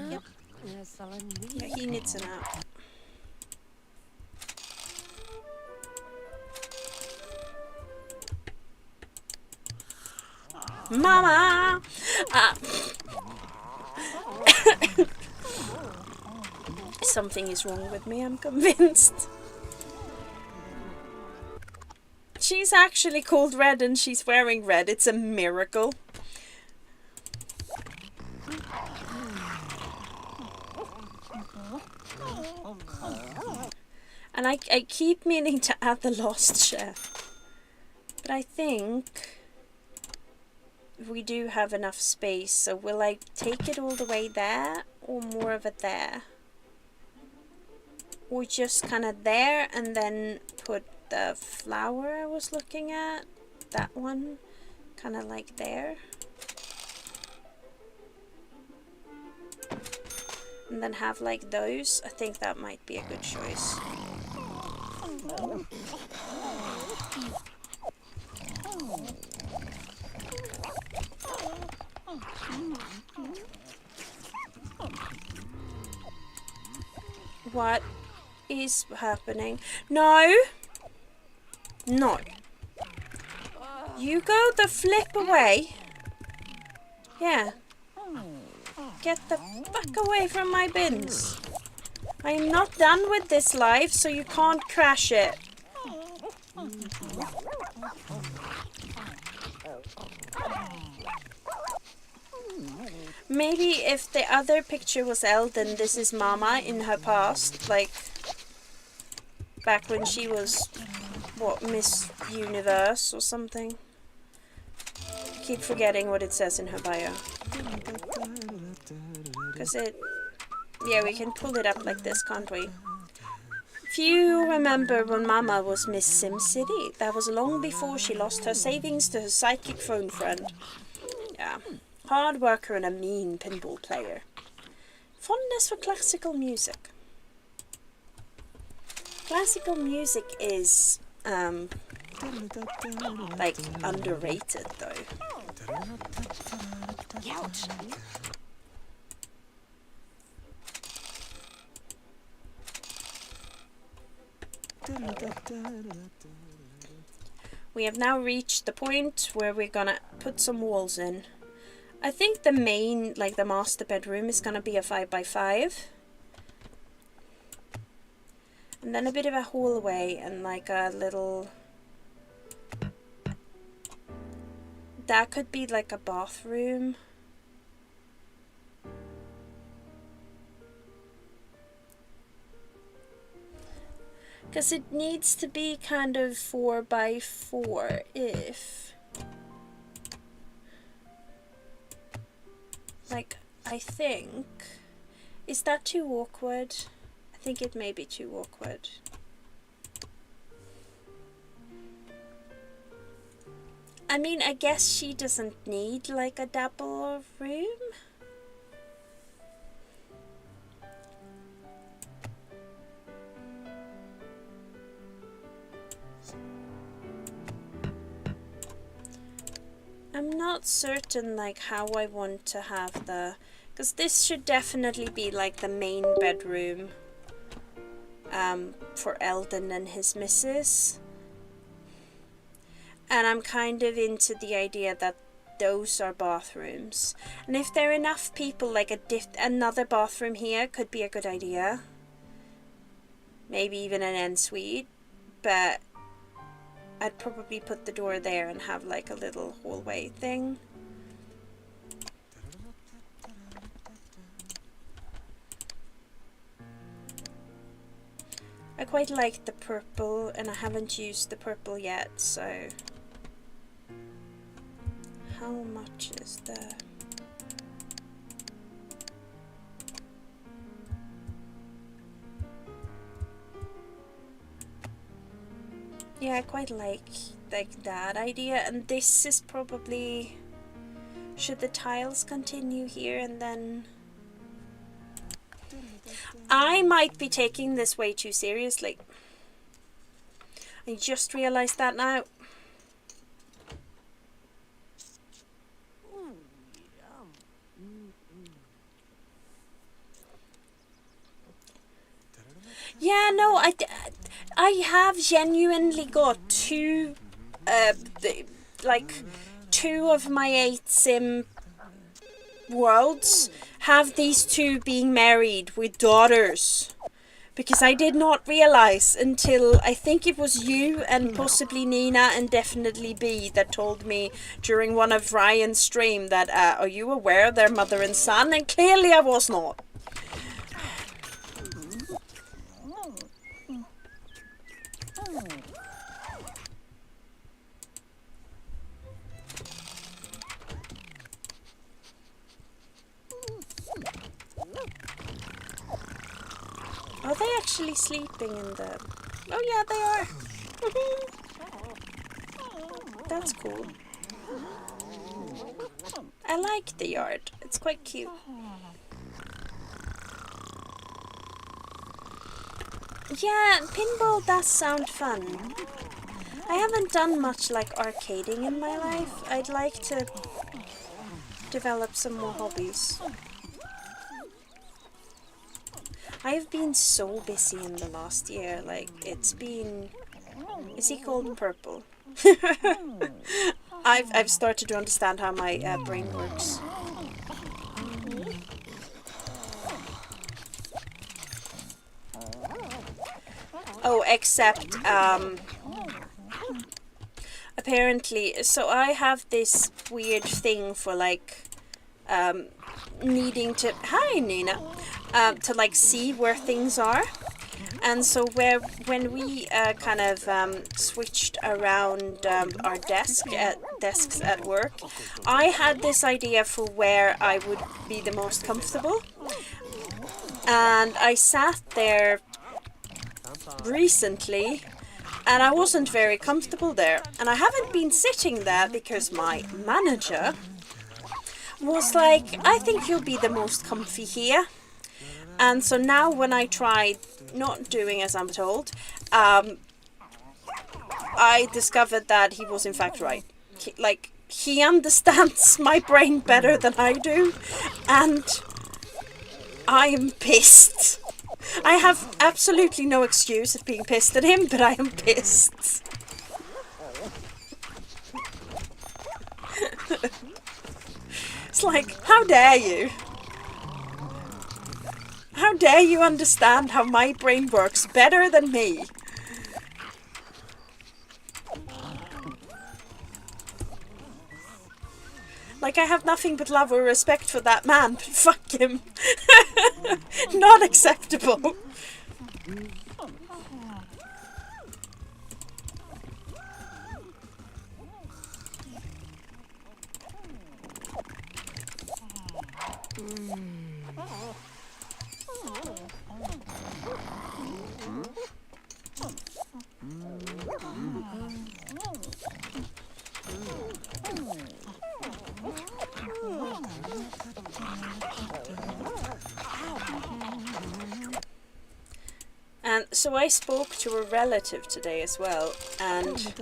Yep. Yeah, he needs a nap. Mama! Something is wrong with me, I'm convinced. She's actually called Red and she's wearing red. It's a miracle. And I keep meaning to add the Lost Chef. But I think we do have enough space. So will I take it all the way there or more of it there? Or just kind of there and then put the flower I was looking at, that one, kind of like there. And then have like those. I think that might be a good choice. What is happening? No! No. You go the flip away. Yeah. Get the fuck away from my bins. I am not done with this life, so you can't crash it. Maybe if the other picture was Eldon, this is Mama in her past, like back when she was, what, Miss Universe or something. I keep forgetting what it says in her bio. Because yeah, we can pull it up like this, can't we? If you remember when Mama was Miss SimCity, that was long before she lost her savings to her psychic phone friend. Yeah. Hard worker and a mean pinball player. Fondness for classical music. Classical music is like underrated though. We have now reached the point where we're gonna put some walls in. I think the main, like the master bedroom, is gonna be a 5x5. And then a bit of a hallway and like a little... That could be like a bathroom. Because it needs to be kind of 4x4 if... Like, I think... Is that too awkward? I think it may be too awkward. I mean, I guess she doesn't need like a double room. I'm not certain like how I want to have the... Because this should definitely be like the main bedroom for Eldon and his missus. And I'm kind of into the idea that those are bathrooms. And if there are enough people, like another bathroom here could be a good idea. Maybe even an ensuite. But I'd probably put the door there and have like a little hallway thing. I quite like the purple, and I haven't used the purple yet, so... How much is the... Yeah, I quite like that idea, and this is probably... Should the tiles continue here and then... I might be taking this way too seriously. I just realised that now. Yeah, no, I have genuinely got two of my 8 sim worlds have these two being married with daughters, because I did not realize until I think it was you and possibly Nina and definitely B that told me during one of Ryan's stream that are you aware they're mother and son, and clearly I was not. Are they actually sleeping in the... Oh yeah, they are. That's cool. I like the yard. It's quite cute. Yeah, pinball does sound fun. I haven't done much like arcading in my life. I'd like to develop some more hobbies. I've been so busy in the last year, like, it's been... Is he called Purple? I've started to understand how my brain works. Oh, except, apparently, so I have this weird thing for, like, needing to... Hi, Nina! To like see where things are, and so when we kind of switched around our desks at work, I had this idea for where I would be the most comfortable, and I sat there recently and I wasn't very comfortable there, and I haven't been sitting there because my manager was like, I think you'll be the most comfy here. And so now when I tried not doing as I'm told, I discovered that he was in fact right. He understands my brain better than I do, and I'm pissed. I have absolutely no excuse at being pissed at him, but I am pissed. It's like, how dare you? How dare you understand how my brain works better than me? Like, I have nothing but love or respect for that man, but fuck him. Not acceptable. And so I spoke to a relative today as well, and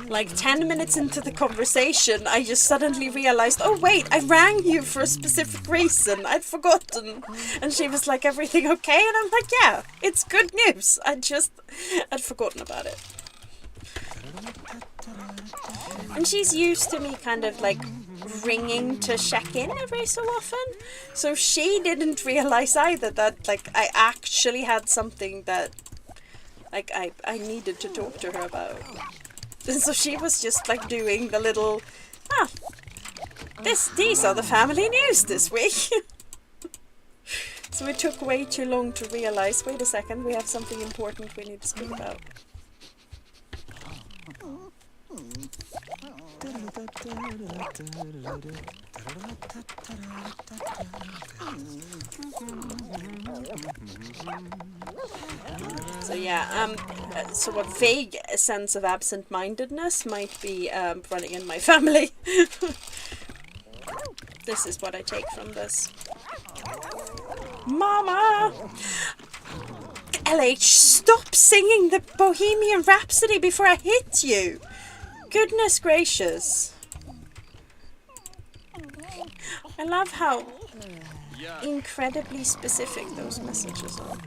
like 10 minutes into the conversation I just suddenly realised, oh wait, I rang you for a specific reason, I'd forgotten. And she was like, everything okay? And I'm like, yeah, it's good news, I'd forgotten about it. And she's used to me kind of like ringing to check in every so often, so she didn't realise either that like I actually had something that like I needed to talk to her about. And so she was just like doing the little, these are the family news this week. So it took way too long to realise, wait a second, we have something important we need to speak about. So yeah, so a vague sense of absent-mindedness might be running in my family. This is what I take from this. Mama! LH, stop singing the Bohemian Rhapsody before I hit you! Goodness gracious. I love how incredibly specific those messages are.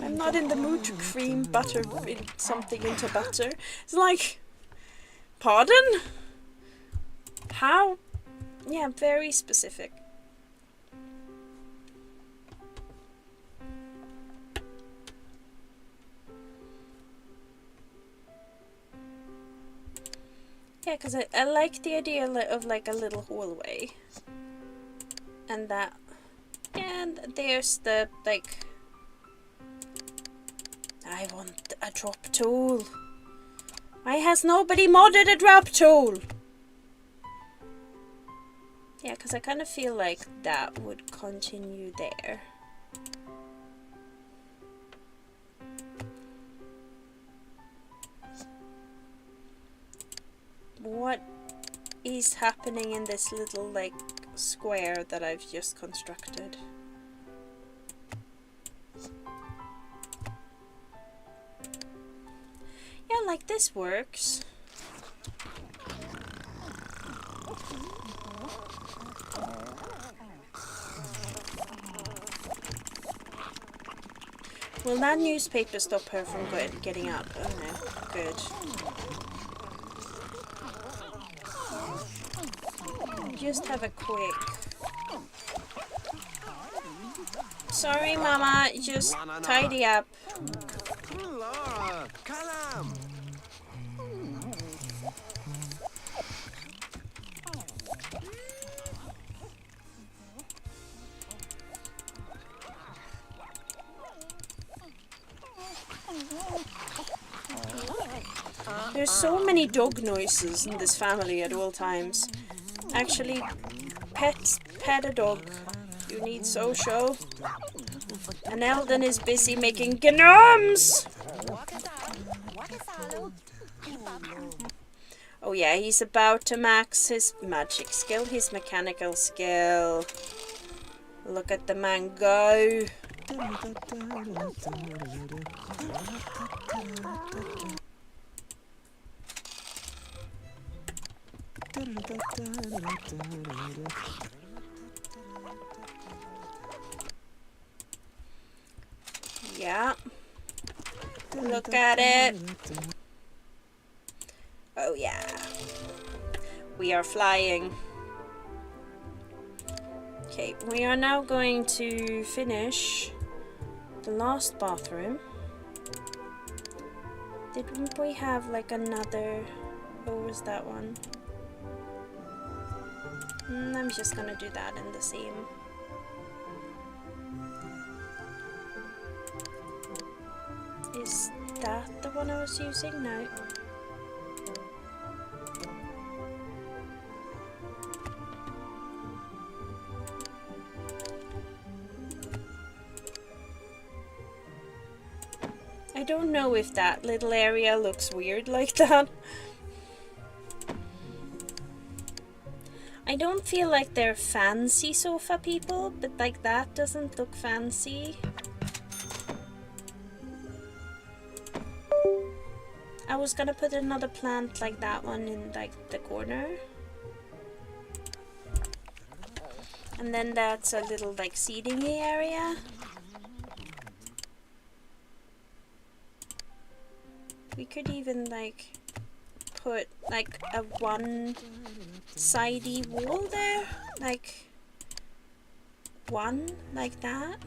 I'm not in the mood to cream butter something into butter. It's like, pardon? How? Yeah, very specific. Yeah, because I like the idea of like a little hallway. And that, and there's the, like, I want a drop tool. Why has nobody modded a drop tool? Yeah, because I kind of feel like that would continue there. What is happening in this little, like, square that I've just constructed? Yeah, like, this works. Will that newspaper stop her from getting up? Oh no, good. Just have a quick... Sorry, Mama, just tidy up. There's so many dog noises in this family at all times. Actually, pet a dog. You need social. And Eldon is busy making gnomes! Oh yeah, he's about to max his magic skill, his mechanical skill. Look at the man go. Yeah. Look at it. Oh yeah. We are flying. Okay, we are now going to finish the last bathroom. Didn't we have like another... What was that one? I'm just gonna do that in the same. Is that the one I was using? No. I don't know if that little area looks weird like that. I don't feel like they're fancy sofa people, but like that doesn't look fancy. I was gonna put another plant like that one in like the corner. And then that's a little like seating area. We could even like put like a one-sidey wall there, like one like that.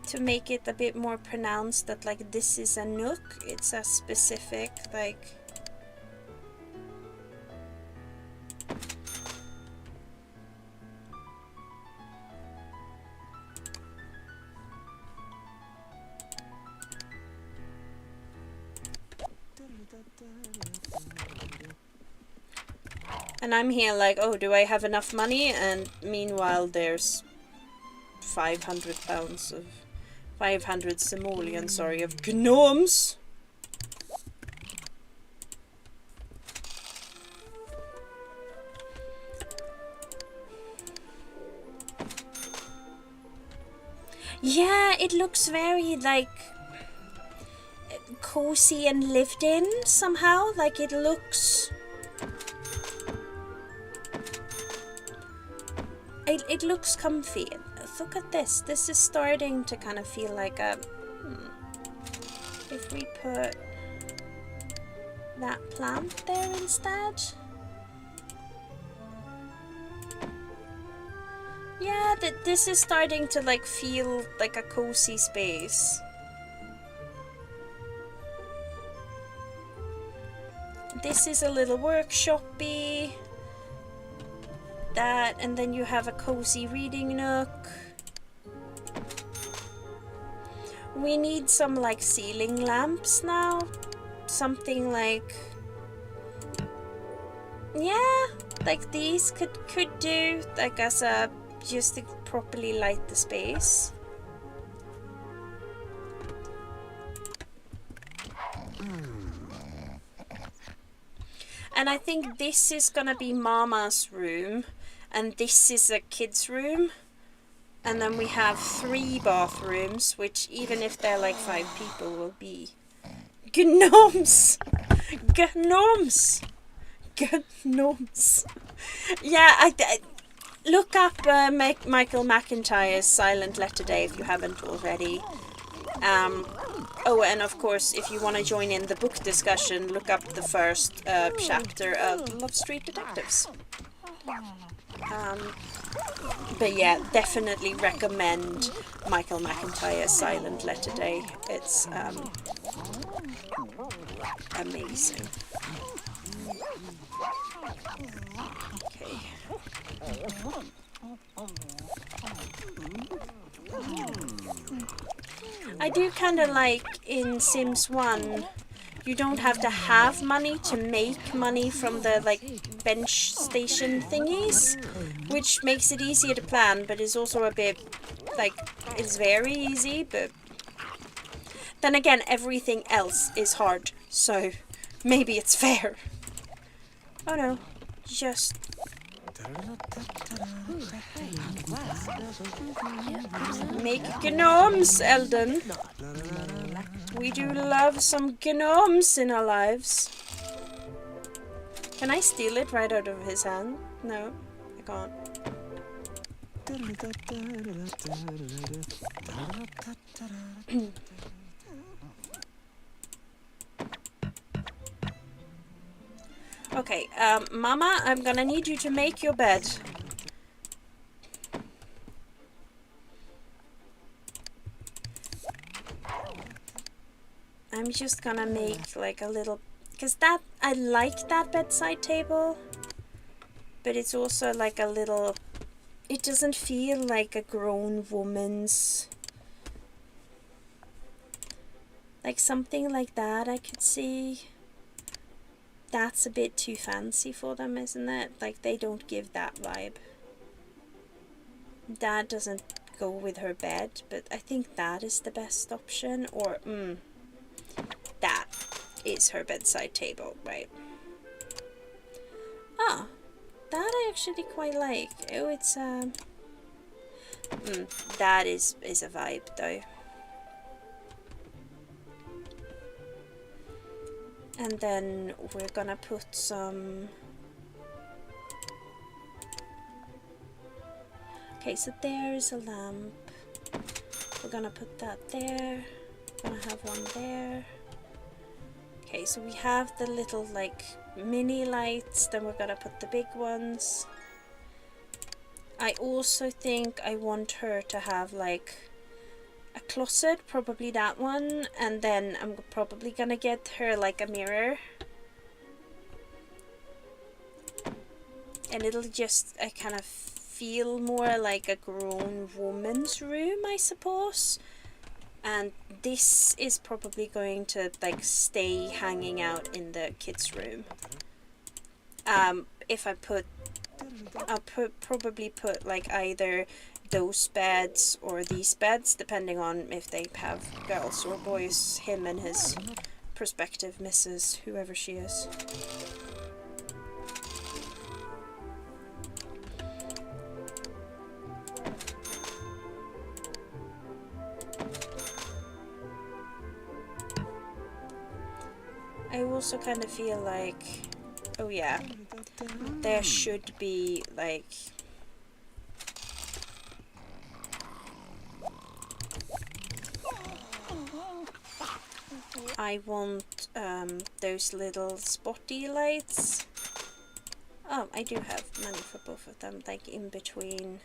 To make it a bit more pronounced that like this is a nook, it's a specific like... And I'm here like, oh, do I have enough money? And meanwhile there's 500 pounds of... 500 simoleons, sorry, of gnomes. Yeah, it looks very like cozy and lived in somehow. Like it looks... It looks comfy. Look at this. This is starting to kind of feel like a... If we put that plant there instead. Yeah, this is starting to like feel like a cozy space. This is a little workshop-y. That, and then you have a cozy reading nook. We need some like ceiling lamps now. Something like... Yeah, like these could do like as a... just to properly light the space. And I think this is gonna be Mama's room, and this is a kid's room. And then we have 3 bathrooms, which even if they're like 5 people will be... Gnomes! Gnomes! Gnomes! Yeah, I look up Michael McIntyre's Silent Letter Day if you haven't already. Oh, and of course, if you want to join in the book discussion, look up the first chapter of Love Street Detectives. But yeah, definitely recommend Michael McIntyre's Silent Letter Day. It's amazing. Okay. I do kind of like in Sims 1, you don't have to have money to make money from the like bench station thingies, which makes it easier to plan, but is also a bit like, it's very easy, but then again everything else is hard, so maybe it's fair. Oh no, just... Make gnomes, Eldon. We do love some gnomes in our lives. Can I steal it right out of his hand? No, I can't. Okay, Mama, I'm gonna need you to make your bed. I'm just gonna make like a little, because that, I like that bedside table, but it's also like a little, it doesn't feel like a grown woman's, like something like that I could see. That's a bit too fancy for them, isn't it? Like they don't give that vibe. That doesn't go with her bed, but I think that is the best option, or that is her bedside table, right? Ah, that I actually quite like. Oh, it's that is a vibe though. And then we're gonna put some. Okay, so there's a lamp. We're gonna put that there. We're gonna have one there. Okay, so we have the little like mini lights, then we're gonna put the big ones. I also think I want her to have like a closet, probably that one, and then I'm probably gonna get her like a mirror. And it'll just kind of feel more like a grown woman's room, I suppose. And this is probably going to like stay hanging out in the kids' room. If I'll probably put like either those beds or these beds, depending on if they have girls or boys, him and his prospective missus, whoever she is. I also kind of feel like, oh yeah, there should be like I want those little spotty lights. Oh, I do have money for both of them, like in between.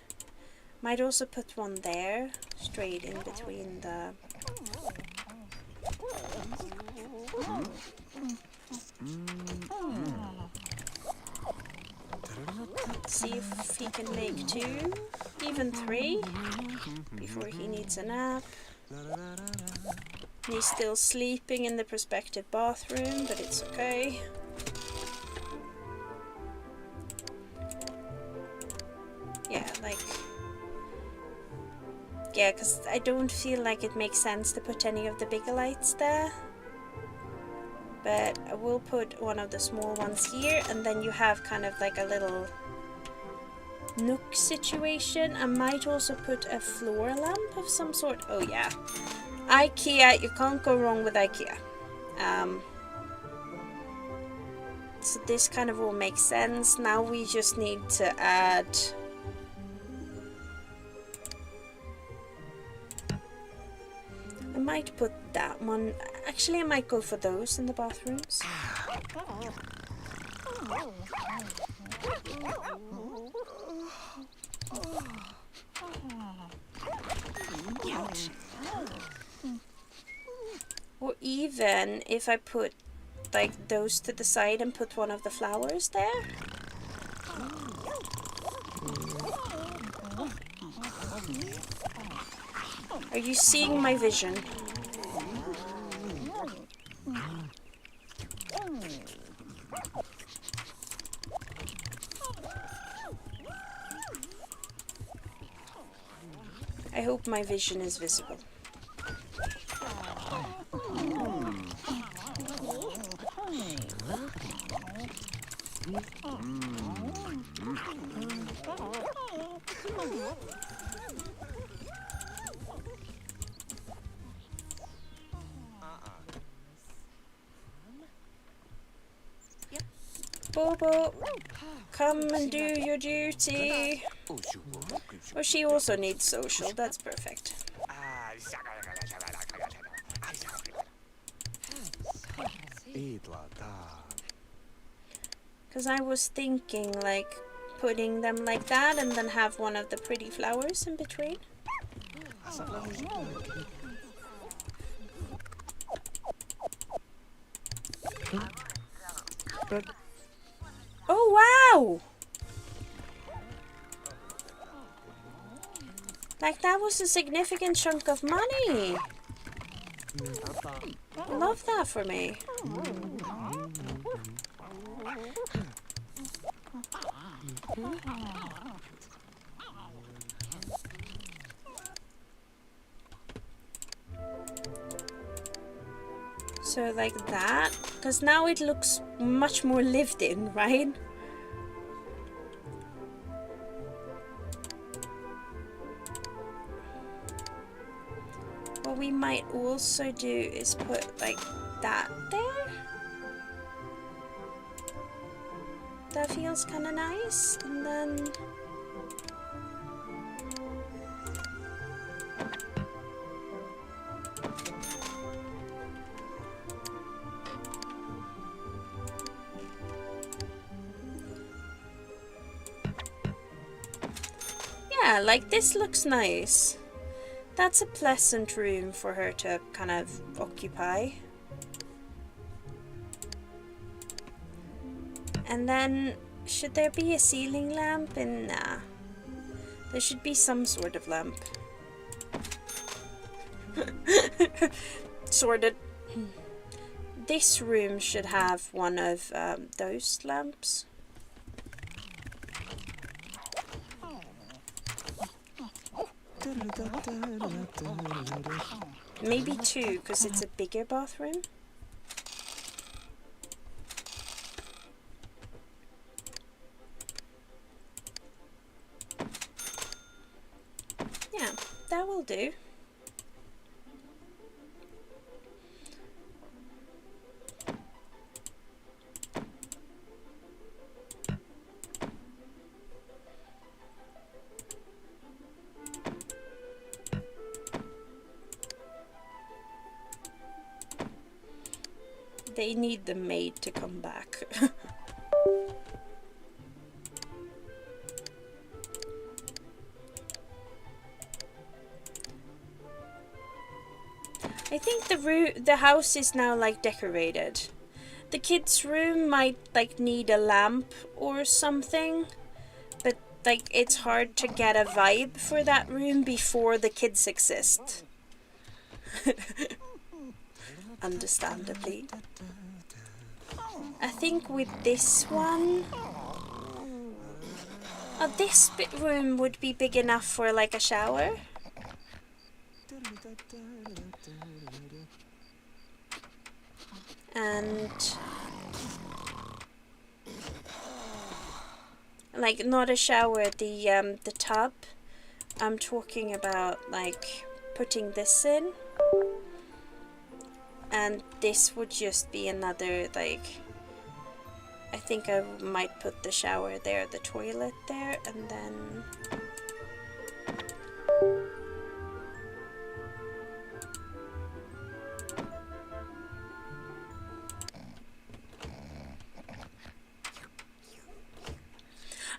Might also put one there, straight in between the... See if he can make 2, even 3, before he needs a nap. He's still sleeping in the prospective bathroom, but it's okay. Yeah, like... Yeah, because I don't feel like it makes sense to put any of the bigger lights there. But I will put one of the small ones here, and then you have kind of like a little nook situation. I might also put a floor lamp of some sort. Oh yeah. IKEA, you can't go wrong with IKEA. So this kind of all makes sense. Now we just need to add... I might put that one. Actually, I might go for those in the bathrooms. Or even if I put like those to the side and put one of the flowers there. Are you seeing my vision? I hope my vision is visible. Bobo, come and do your duty. Oh, she also needs social. That's perfect. Because I was thinking, like, putting them like that and then have one of the pretty flowers in between. Oh, wow! Like, that was a significant chunk of money. Love that for me. So like that, because now it looks much more lived in, right? What we might also do is put like that there. That feels kind of nice. And then yeah, like this looks nice. That's a pleasant room for her to kind of occupy. And then, should there be a ceiling lamp? And nah. There should be some sort of lamp. Sorted. This room should have one of those lamps. Maybe two, because it's a bigger bathroom. Yeah, that will do. They need the maid to come back. I think the house is now like decorated. The kids' room might like need a lamp or something, but like it's hard to get a vibe for that room before the kids exist. Understandably. I think with this one, this room would be big enough for like a shower. And like not a shower, the tub. I'm talking about like putting this in. And this would just be another, like, I think I might put the shower there, the toilet there, and then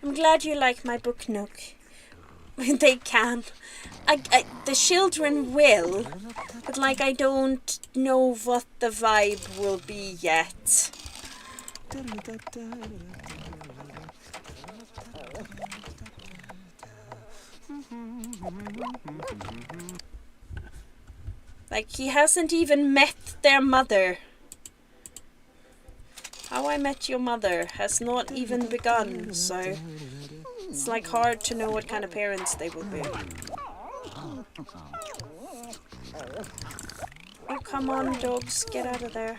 I'm glad you like my book nook. They can. The children will, but like I don't know what the vibe will be yet. Like he hasn't even met their mother. How I Met Your Mother has not even begun, so it's like hard to know what kind of parents they will be. Oh, come on, dogs, get out of there.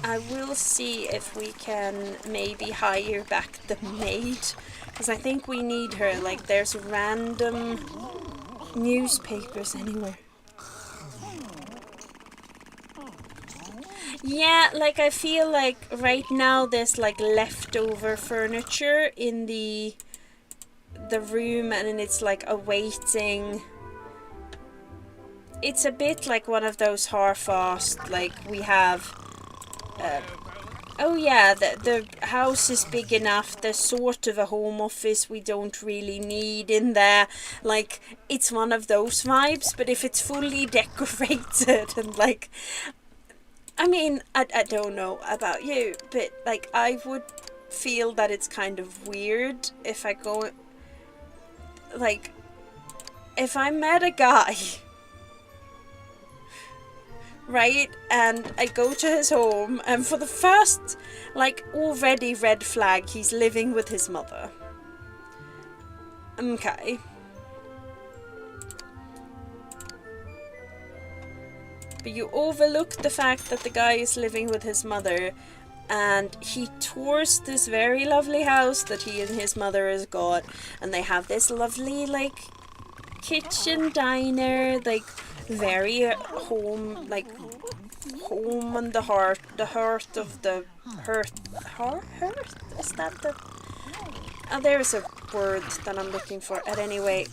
I will see if we can maybe hire back the maid, because I think we need her. Like, there's random newspapers anywhere. Yeah, like I feel like right now there's like leftover furniture in the room, and it's like awaiting. It's a bit like one of those half-assed, like we have. Oh yeah, the house is big enough. There's sort of a home office we don't really need in there. Like, it's one of those vibes, but if it's fully decorated and like, I mean, I don't know about you, but like I would feel that it's kind of weird if I go, like, if I met a guy, right, and I go to his home, and for the first, like, already red flag, he's living with his mother. Okay. But you overlook the fact that the guy is living with his mother, and he tours this very lovely house that he and his mother has got, and they have this lovely, like, kitchen diner, like, very home, like, home on the heart of the hearth, is that the, oh, there's a word that I'm looking for. At anyway,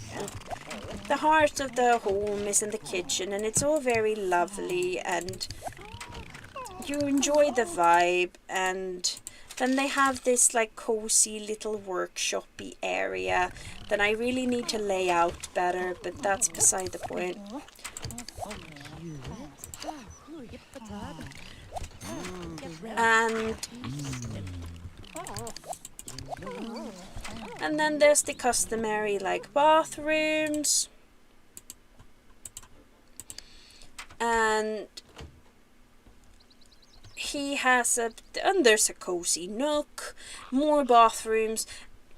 the heart of the home is in the kitchen, and it's all very lovely, and you enjoy the vibe. And then they have this like cozy little workshopy area that I really need to lay out better, but that's beside the point. And then there's the customary like bathrooms, and he has and there's a cozy nook, more bathrooms.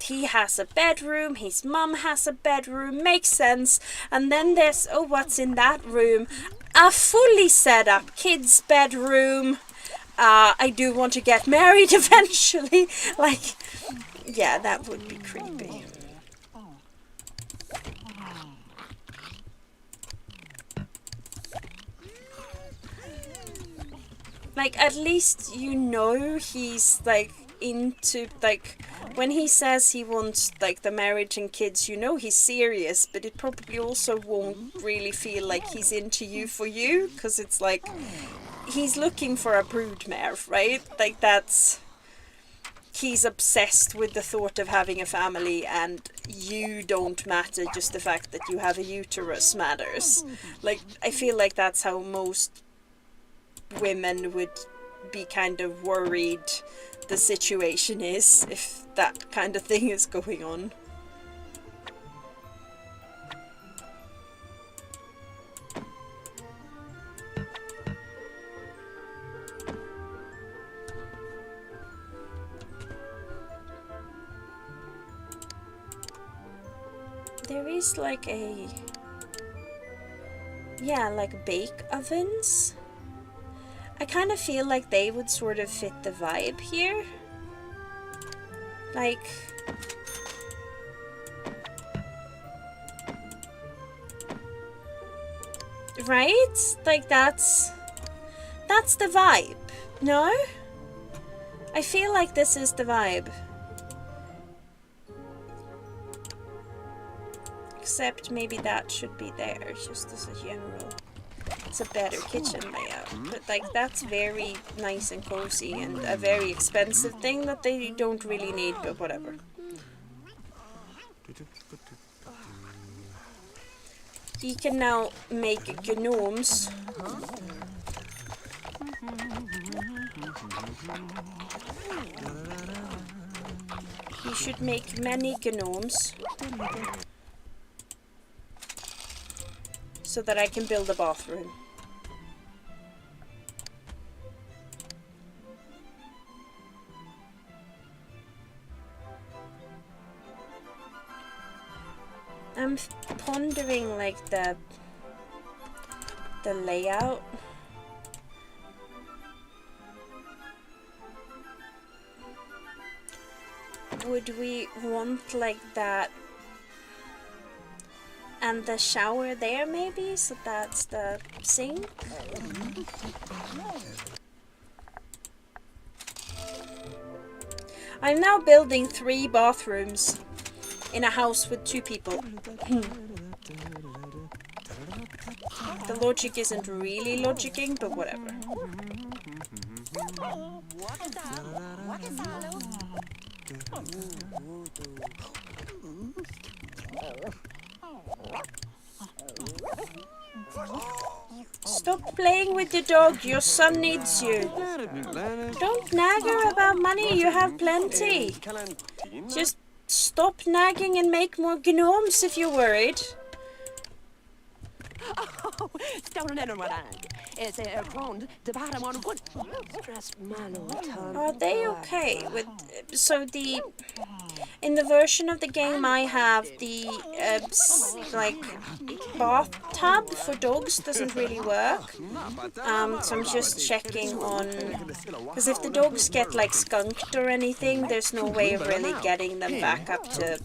He has a bedroom, his mum has a bedroom, makes sense. And then there's, oh, what's in that room? A fully set up kids' bedroom. I do want to get married eventually. Like, yeah, that would be creepy. Like, at least you know he's like into, like, when he says he wants like the marriage and kids, you know he's serious, but it probably also won't really feel like he's into you for you, because it's like he's looking for a broodmare, right? Like, that's, he's obsessed with the thought of having a family, and you don't matter, just the fact that you have a uterus matters. Like, I feel like that's how most women would be kind of worried the situation is, if that kind of thing is going on. There is like a, yeah, like bake ovens. I kind of feel like they would sort of fit the vibe here. Like, right? Like, that's the vibe. No? I feel like this is the vibe. Except maybe that should be there, just as a general. It's a better kitchen layout, but like, that's very nice and cozy, and a very expensive thing that they don't really need, but whatever. He can now make gnomes. He should make many gnomes so that I can build a bathroom. I'm pondering like the layout. Would we want like that And the shower there maybe, so that's the sink. I'm now building 3 bathrooms in a house with 2 people. The logic isn't really logicking, but whatever. Stop playing with your dog, your son needs you. Don't nag her about money, you have plenty. Just stop nagging and make more gnomes if you're worried. Are they okay with... So the... In the version of the game I have, the like bathtub for dogs doesn't really work. So I'm just checking on, because if the dogs get like skunked or anything, there's no way of really getting them back up to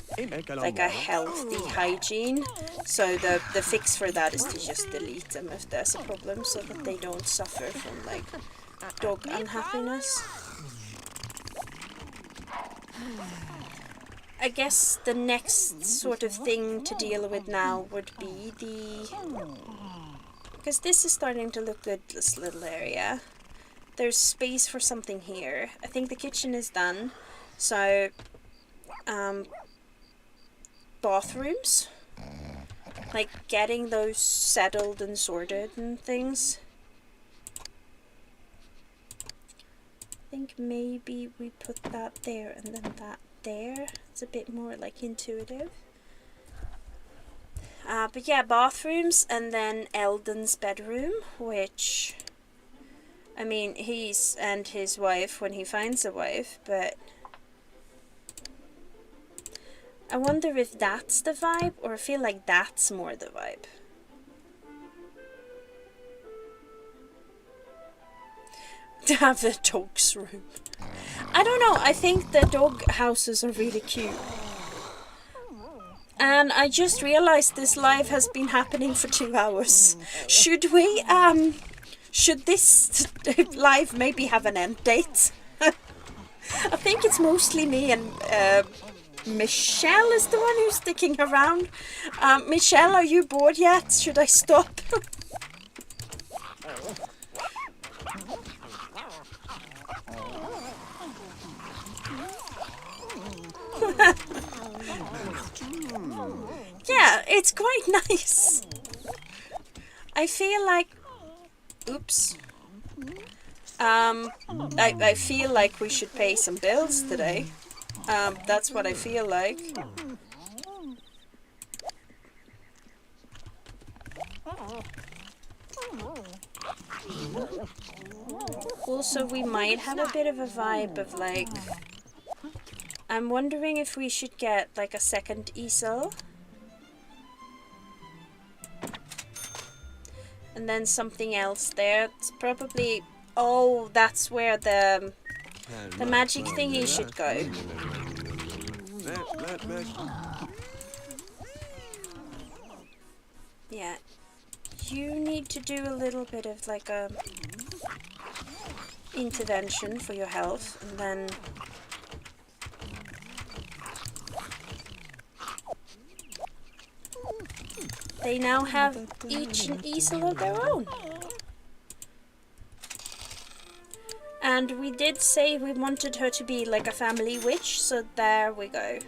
like a healthy hygiene. So the fix for that is to just delete them if there's a problem, so that they don't suffer from like dog unhappiness. I guess the next sort of thing to deal with now would be the... Because this is starting to look good, this little area. There's space for something here. I think the kitchen is done. So, bathrooms. Like getting those settled and sorted and things. I think maybe we put that there and then that there. It's a bit more like intuitive. But yeah, bathrooms, and then Eldon's bedroom, which, I mean, he's and his wife when he finds a wife, but I wonder if that's the vibe, or I feel like that's more the vibe. To have the dog's room. I don't know, I think the dog houses are really cute. And I just realized this live has been happening for 2 hours. Should we, should this live maybe have an end date? I think it's mostly me and Michelle is the one who's sticking around. Michelle, are you bored yet? Should I stop? Yeah, it's quite nice. I feel like... Oops. I feel like we should pay some bills today. That's what I feel like. Also, we might have a bit of a vibe of like... I'm wondering if we should get like a second easel. And then something else there. It's probably... Oh, that's where the magic thingy should go. Yeah. You need to do a little bit of like a intervention for your health, and then they now have each an easel of their own. And we did say we wanted her to be like a family witch, so there we go.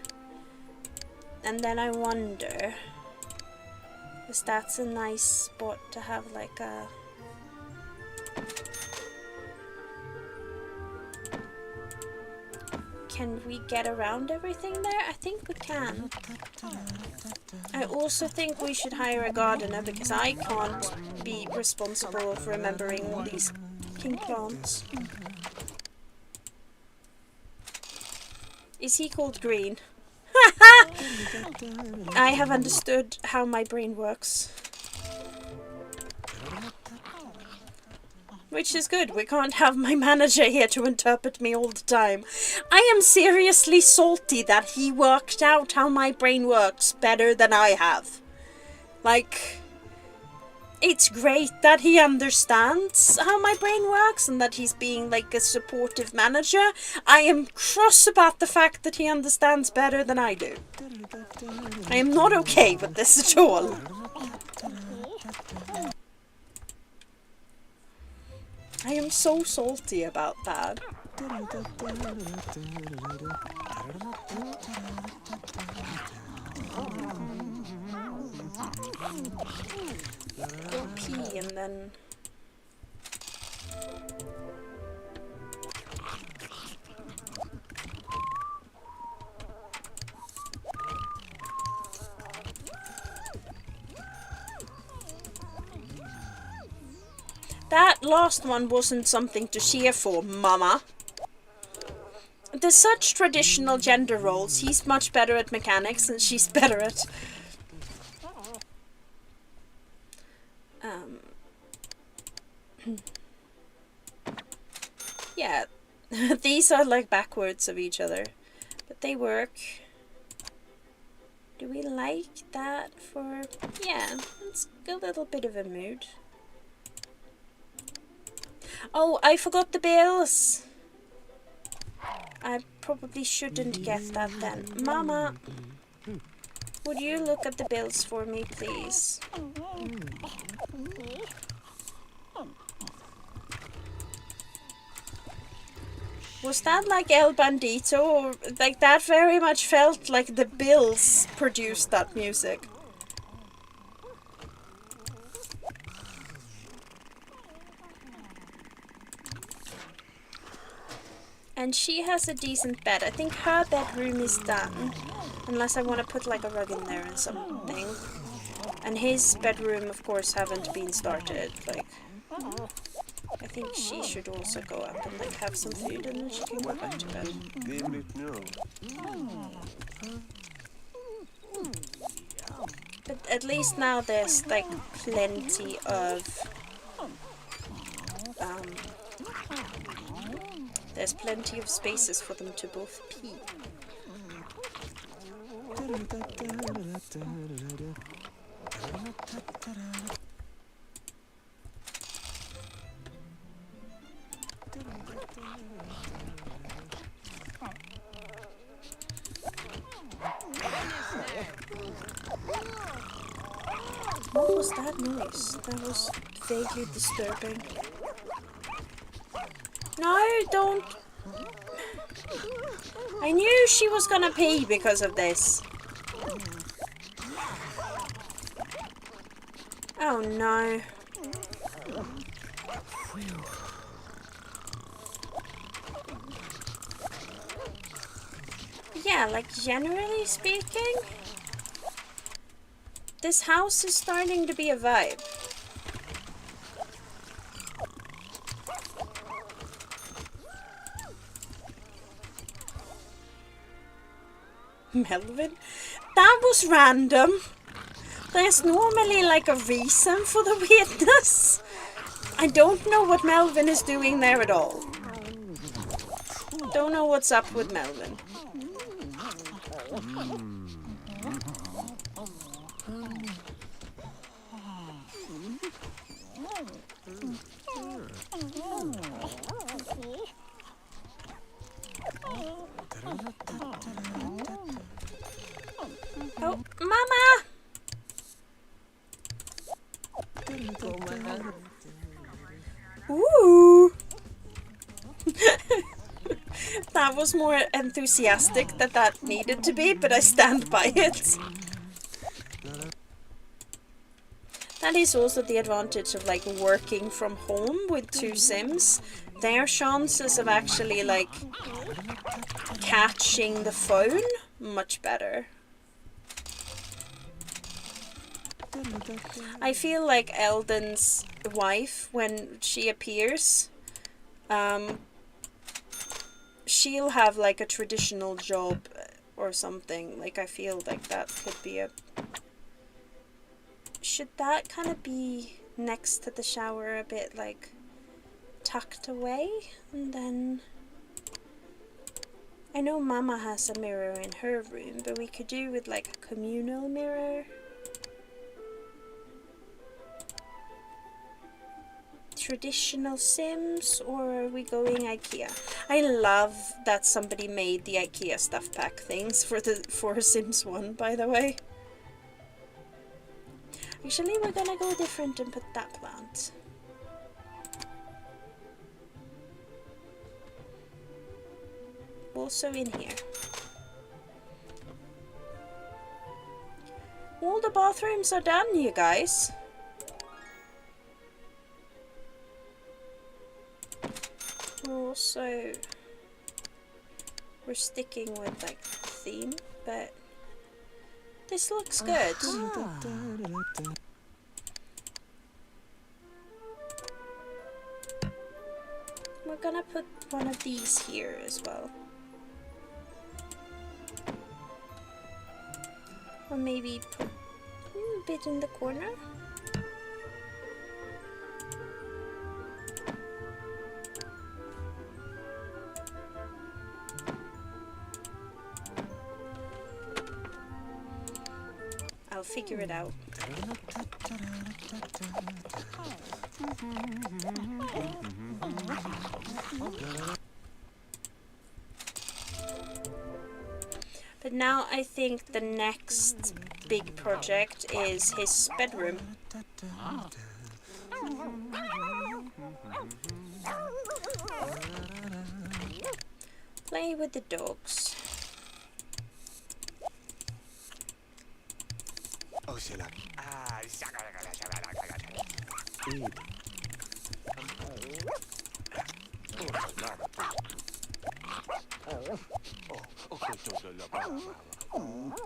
And then I wonder, because that's a nice spot to have like a... Can we get around everything there? I think we can. I also think we should hire a gardener, because I can't be responsible for remembering all these king plants. Is he called Green? I have understood how my brain works. Which is good. We can't have my manager here to interpret me all the time. I am seriously salty that he worked out how my brain works better than I have. Like, it's great that he understands how my brain works and that he's being like a supportive manager. I am cross about the fact that he understands better than I do. I am not okay with this at all. I am so salty about that. Go pee and then... That last one wasn't something to cheer for, Mama. There's such traditional gender roles. He's much better at mechanics and she's better at... Yeah, these are like backwards of each other, but they work. Do we like that for... Yeah, it's a little bit of a mood. Oh, I forgot the bills. I probably shouldn't get that then. Mama, would you look at the bills for me, please? Was that like El Bandito? Or like that very much felt like the bills produced that music. And she has a decent bed. I think her bedroom is done. Unless I want to put like a rug in there and something. And his bedroom, of course, haven't been started. Like, I think she should also go up and like have some food and then she can go back to bed. But at least now there's like plenty of there's plenty of spaces for them to both pee. What was that noise? That was vaguely disturbing. No, don't. I knew she was gonna pee because of this. Oh no. Yeah, like generally speaking, this house is starting to be a vibe. Melvin? That was random. There's normally like a reason for the weirdness. I don't know what Melvin is doing there at all. Don't know what's up with Melvin. Oh, Mama! Ooh! That was more enthusiastic than that needed to be, but I stand by it. That is also the advantage of like working from home with two Sims. Their chances of actually like catching the phone much better. I feel like Eldon's wife, when she appears, she'll have like a traditional job or something. Like I feel like that could be a... Should that kind of be next to the shower a bit like tucked away? And then... I know Mama has a mirror in her room, but we could do with like a communal mirror. traditional Sims, or are we going IKEA? I love that somebody made the IKEA stuff pack things for Sims 1, by the way. Actually, we're gonna go different and put that plant. Also in here. All the bathrooms are done, you guys. Also, we're sticking with like the theme, but this looks good. We're gonna put one of these here as well. Or maybe put a bit in the corner. I'll figure it out. But now I think the next big project is his bedroom. Play with the dogs.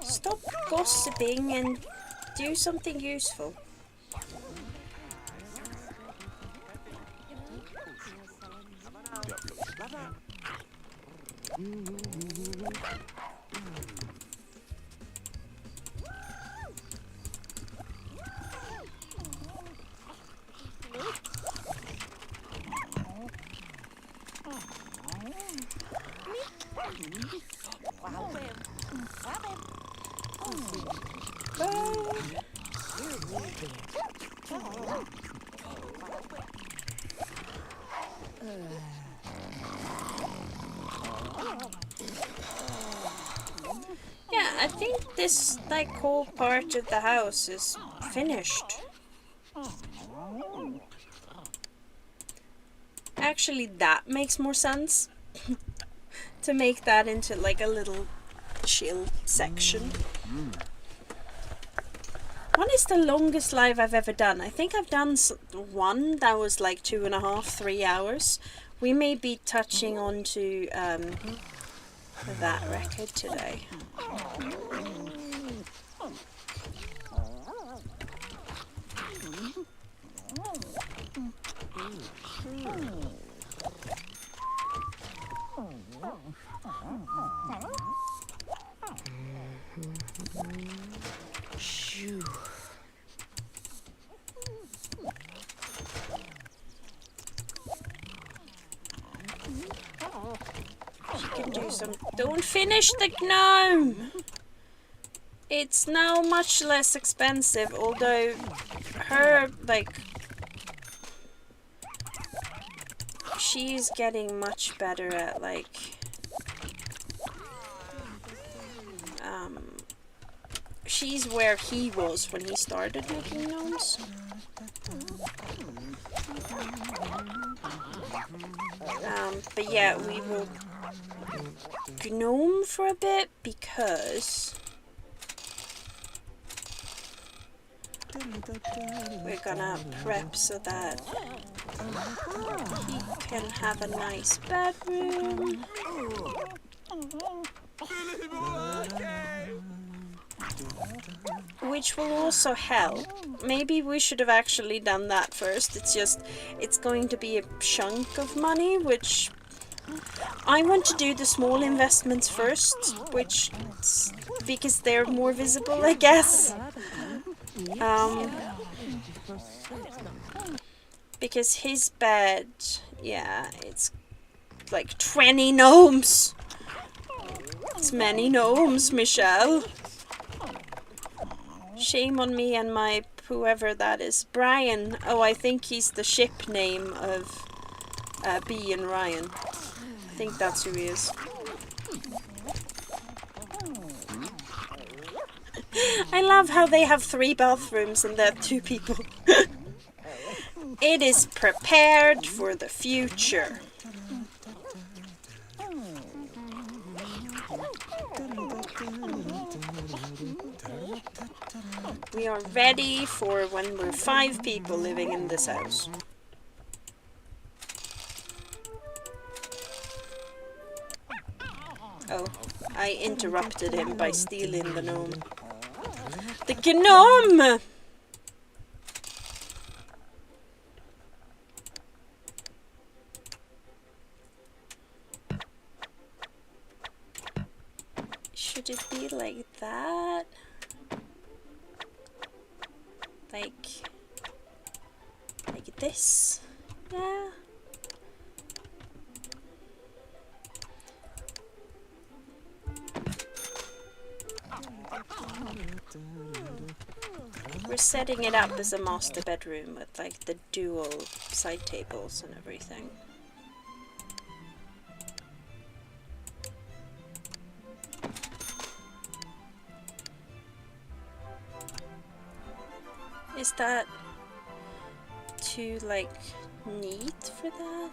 Stop gossiping and do something useful. Yeah, I think this like whole part of the house is finished. Actually, that makes more sense. To make that into like a little chill section. What is the longest live I've ever done? I think I've done one that was like 2.5, 3 hours. We may be touching on to that record today. Shoo. She can do some. Don't finish the gnome! It's now much less expensive, although her, like, she's getting much better at, like, she's where he was when he started making gnomes. But yeah, we will gnome for a bit because we're gonna prep so that he can have a nice bedroom. Which will also help. Maybe we should have actually done that first. It's going to be a chunk of money, which I want to do the small investments first, which because they're more visible, I guess. Because his bed, yeah, it's like 20 gnomes. It's many gnomes, Michelle. Shame on me and my whoever that is. Brian. Oh, I think he's the ship name of Bee and Ryan. I think that's who he is. I love how they have 3 bathrooms and there are 2 people. It is prepared for the future. We are ready for when we're 5 people living in this house. Oh, I interrupted him by stealing the gnome. The gnome! Should it be like that? Like this? Yeah. We're setting it up as a master bedroom with like the dual side tables and everything. Is that too like neat for that?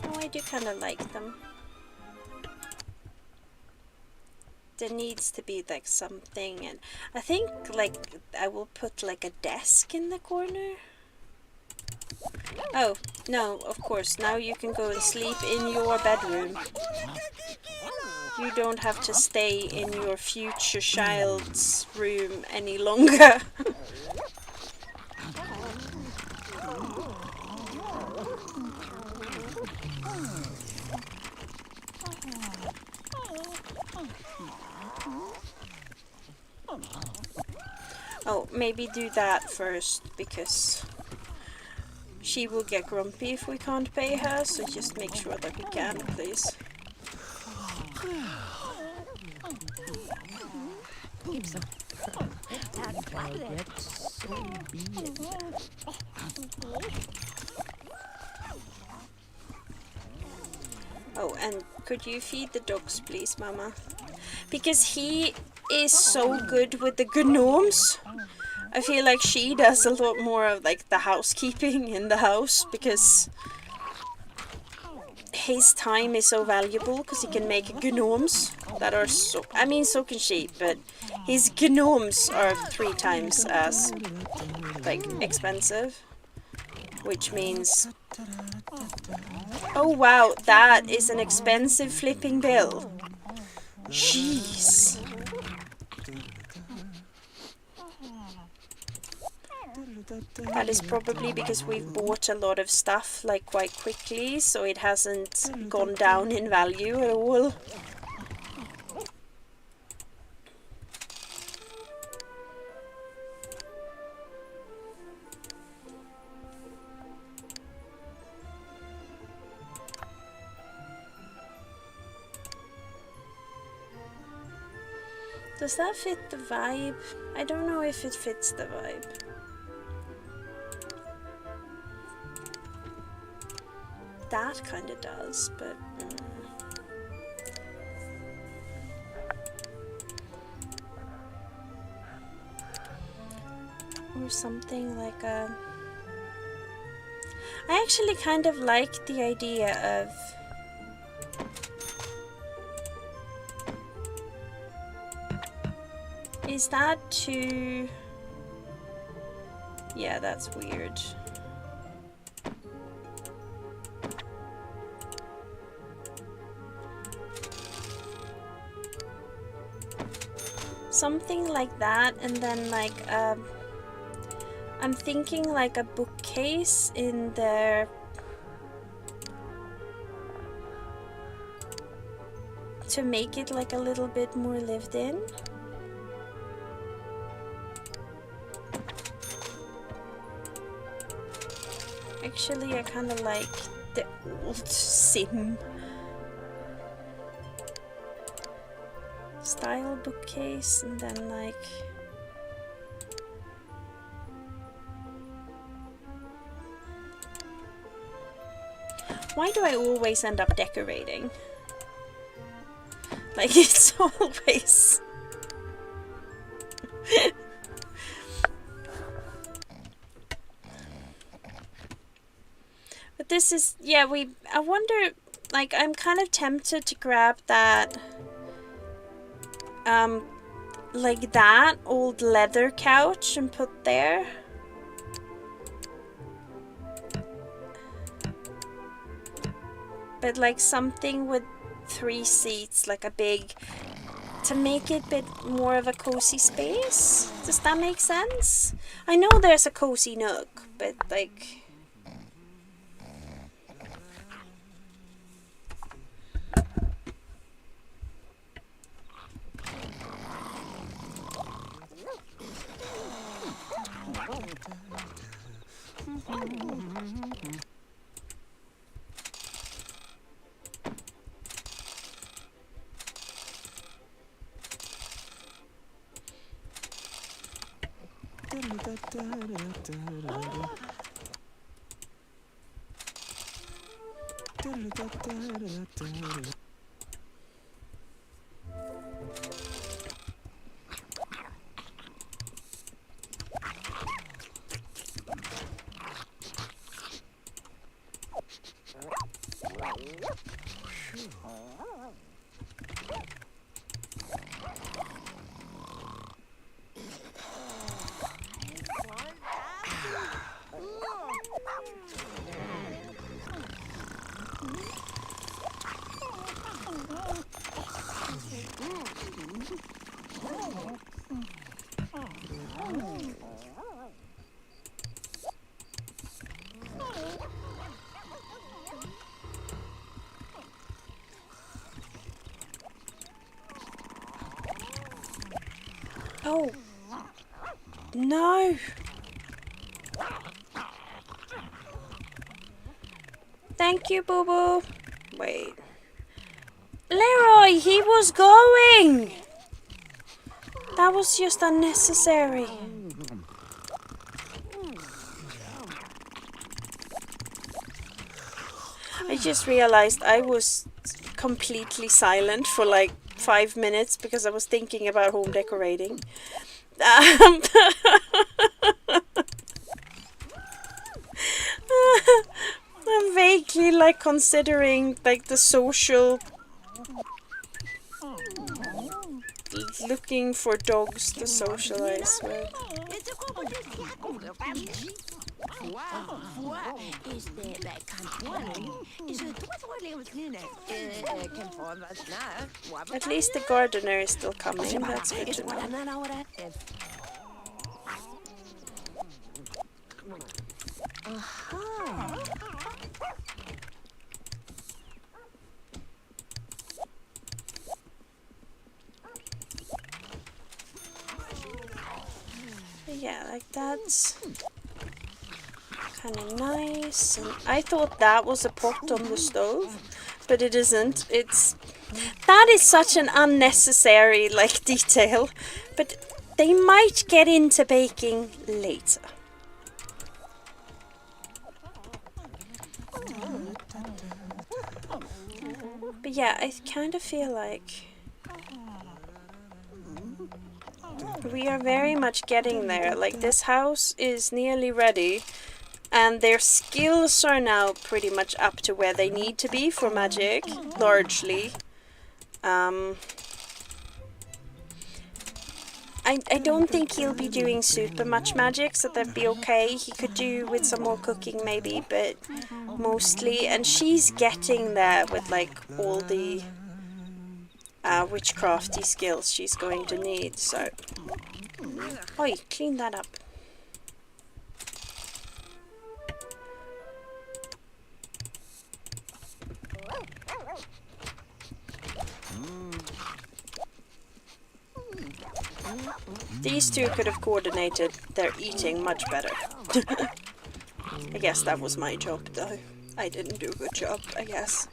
Oh, I do kind of like them. There needs to be like something, and I think like I will put like a desk in the corner. Oh, no, of course, now you can go and sleep in your bedroom. You don't have to stay in your future child's room any longer. Oh, maybe do that first, because she will get grumpy if we can't pay her, so just make sure that we can, please. Oh, and could you feed the dogs, please, Mama? Because he is so good with the gnomes. I feel like she does a lot more of like the housekeeping in the house, because his time is so valuable, because he can make gnomes that are so... I mean, so can she, but his gnomes are 3 times as like expensive, which means... Oh wow, that is an expensive flipping bill. Jeez. That is probably because we've bought a lot of stuff like quite quickly, so it hasn't gone down in value at all. Does that fit the vibe? I don't know if it fits the vibe. That kind of does, but... Or something like a... I actually kind of like the idea of... Is that too... Yeah, that's weird. Something like that, and then like I'm thinking like a bookcase in there to make it like a little bit more lived in. Actually, I kind of like the old Sim style bookcase, and then like Why do I always end up decorating? Like, it's always... But this is... Yeah, I wonder... Like, I'm kind of tempted to grab that... like that old leather couch and put there. But like something with 3 seats, like a big, to make it a bit more of a cozy space. Does that make sense? I know there's a cozy nook, but like... Oh. No. Thank you, Boo Boo. Wait. Leroy, he was going. That was just unnecessary. I just realized I was completely silent for like 5 minutes because I was thinking about home decorating. I'm vaguely like considering like the social, looking for dogs to socialize with. At least the gardener is still coming, that's good to know. Yeah, like that's kind of nice. And I thought that was a pot on the stove, but it isn't. That is such an unnecessary like detail, but they might get into baking later. But yeah, I kind of feel like we are very much getting there. Like, this house is nearly ready, and their skills are now pretty much up to where they need to be for magic, largely. I don't think he'll be doing super much magic, so that'd be okay. He could do with some more cooking maybe, but mostly. And she's getting there with like all the witchcrafty skills she's going to need, so... Oi, clean that up. These two could have coordinated their eating much better. I guess that was my job, though. I didn't do a good job, I guess.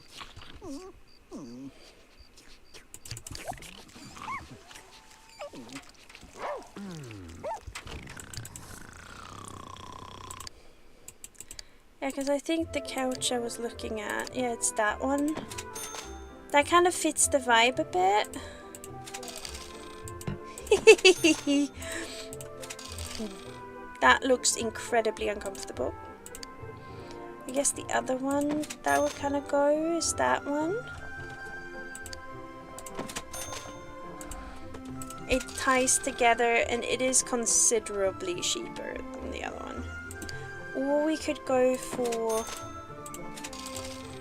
Yeah, because I think the couch I was looking at, yeah, it's that one. That kind of fits the vibe a bit. That looks incredibly uncomfortable. I guess the other one that would kind of go is that one. It ties together and it is considerably cheaper than the other one. Or we could go for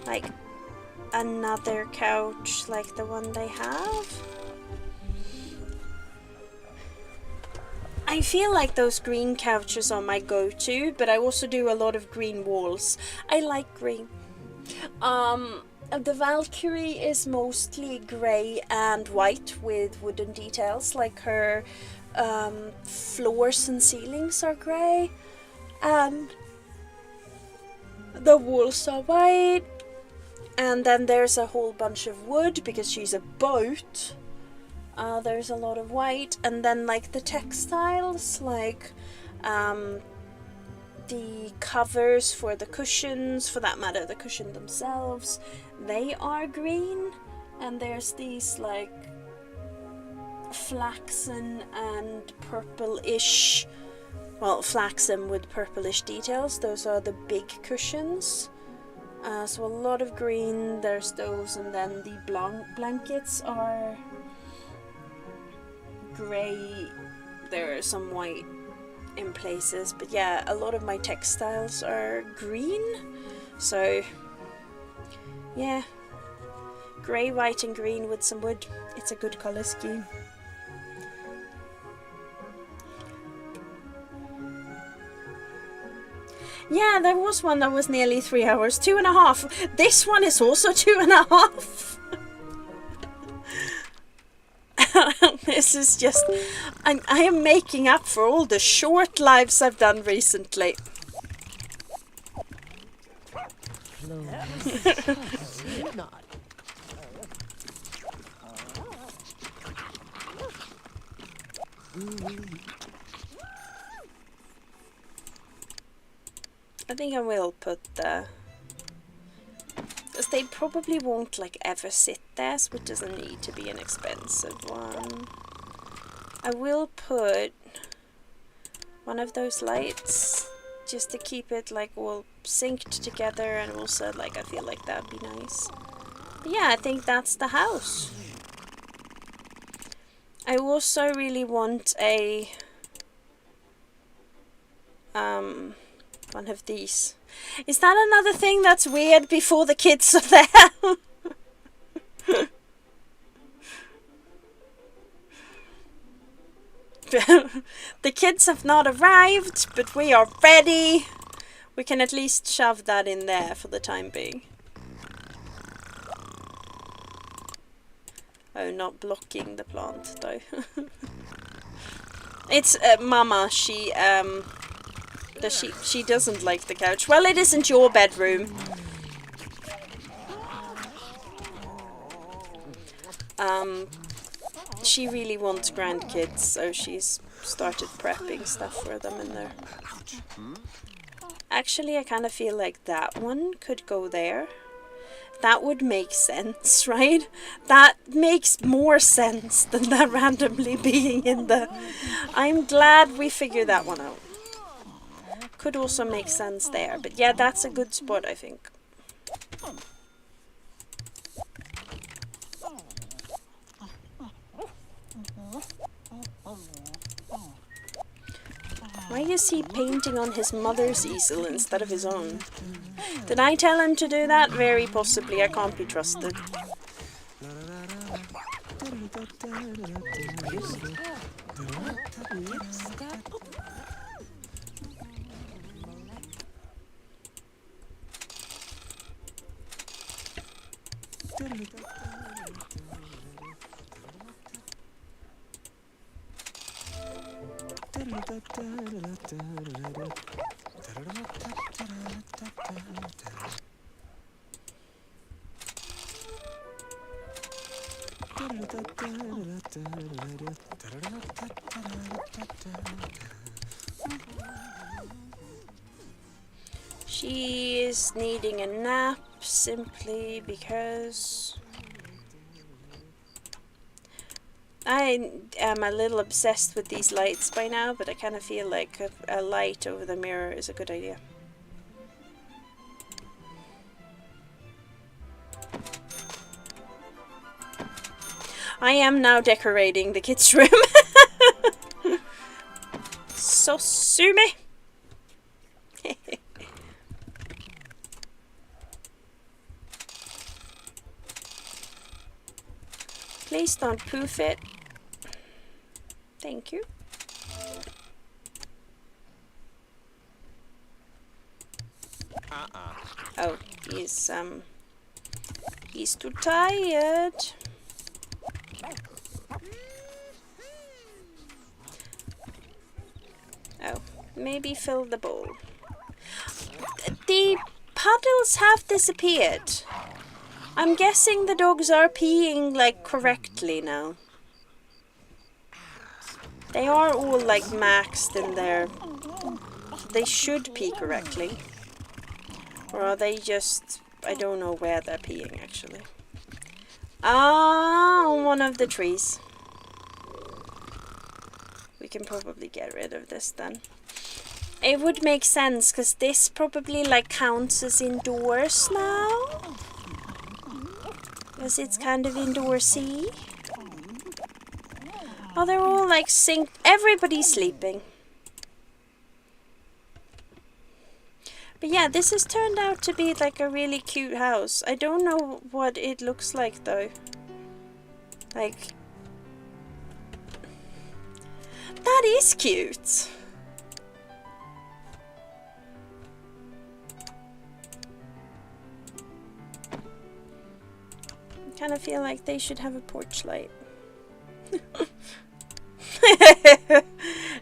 like another couch like the one they have. I feel like those green couches are my go-to, but I also do a lot of green walls. I like green. The Valkyrie is mostly grey and white with wooden details, like her floors and ceilings are grey, and the walls are white, and then there's a whole bunch of wood because she's a boat. There's a lot of white, and then like the textiles, like the covers for the cushions, for that matter the cushion themselves, they are green, and there's these like flaxen and purple-ish, well, flaxen with purplish details, those are the big cushions. So a lot of green, there's those, and then the blankets are grey, there are some white in places, but yeah, a lot of my textiles are green, so yeah, grey, white and green with some wood, it's a good colour scheme. Yeah, there was one that was nearly 3 hours, 2.5. This one is also 2.5. This is just, I am making up for all the short lives I've done recently. I think I will put the, because they probably won't like ever sit there, so it doesn't need to be an expensive one. I will put one of those lights just to keep it like all synced together, and also like I feel like that'd be nice. But yeah, I think that's the house. I also really want a one of these. Is that another thing that's weird before the kids are there? The kids have not arrived, but we are ready. We can at least shove that in there for the time being. Oh, not blocking the plant though. It's Mama. She doesn't like the couch. Well, it isn't your bedroom. She really wants grandkids, so she's started prepping stuff for them in there. Actually, I kind of feel like that one could go there. That would make sense, right? That makes more sense than that randomly being in the... I'm glad we figured that one out. Could also make sense there, but yeah, that's a good spot, I think. Why is he painting on his mother's easel instead of his own? Did I tell him to do that? Very possibly. I can't be trusted. She is needing a nap simply because I am a little obsessed with these lights by now, but I kind of feel like a light over the mirror is a good idea. I am now decorating the kids' room. So sue me. Please don't poof it. Thank you. Oh, he's too tired. Oh, maybe fill the bowl. The puddles have disappeared. I'm guessing the dogs are peeing, like, correctly now. They are all, like, maxed in there. They should pee correctly. Or are they just... I don't know where they're peeing, actually. Ah, on one of the trees. We can probably get rid of this then. It would make sense, because this probably, like, counts as indoors now. Because it's kind of indoorsy. Oh, they're all, like, synced. Everybody's sleeping. But yeah, this has turned out to be, like, a really cute house. I don't know what it looks like, though. Like... That is cute! I kind of feel like they should have a porch light.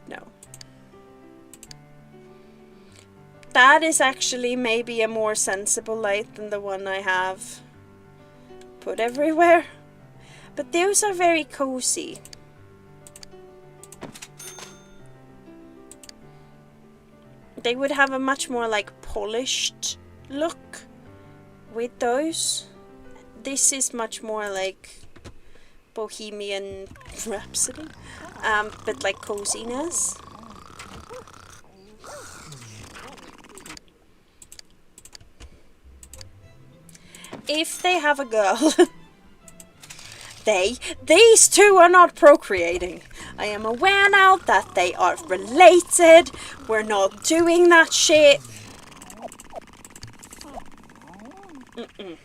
No. That is actually maybe a more sensible light than the one I have put everywhere. But those are very cozy. They would have a much more, like, polished look with those. This is much more like Bohemian Rhapsody, but like coziness. If they have a girl, these two are not procreating. I am aware now that they are related. We're not doing that shit. Mm-mm.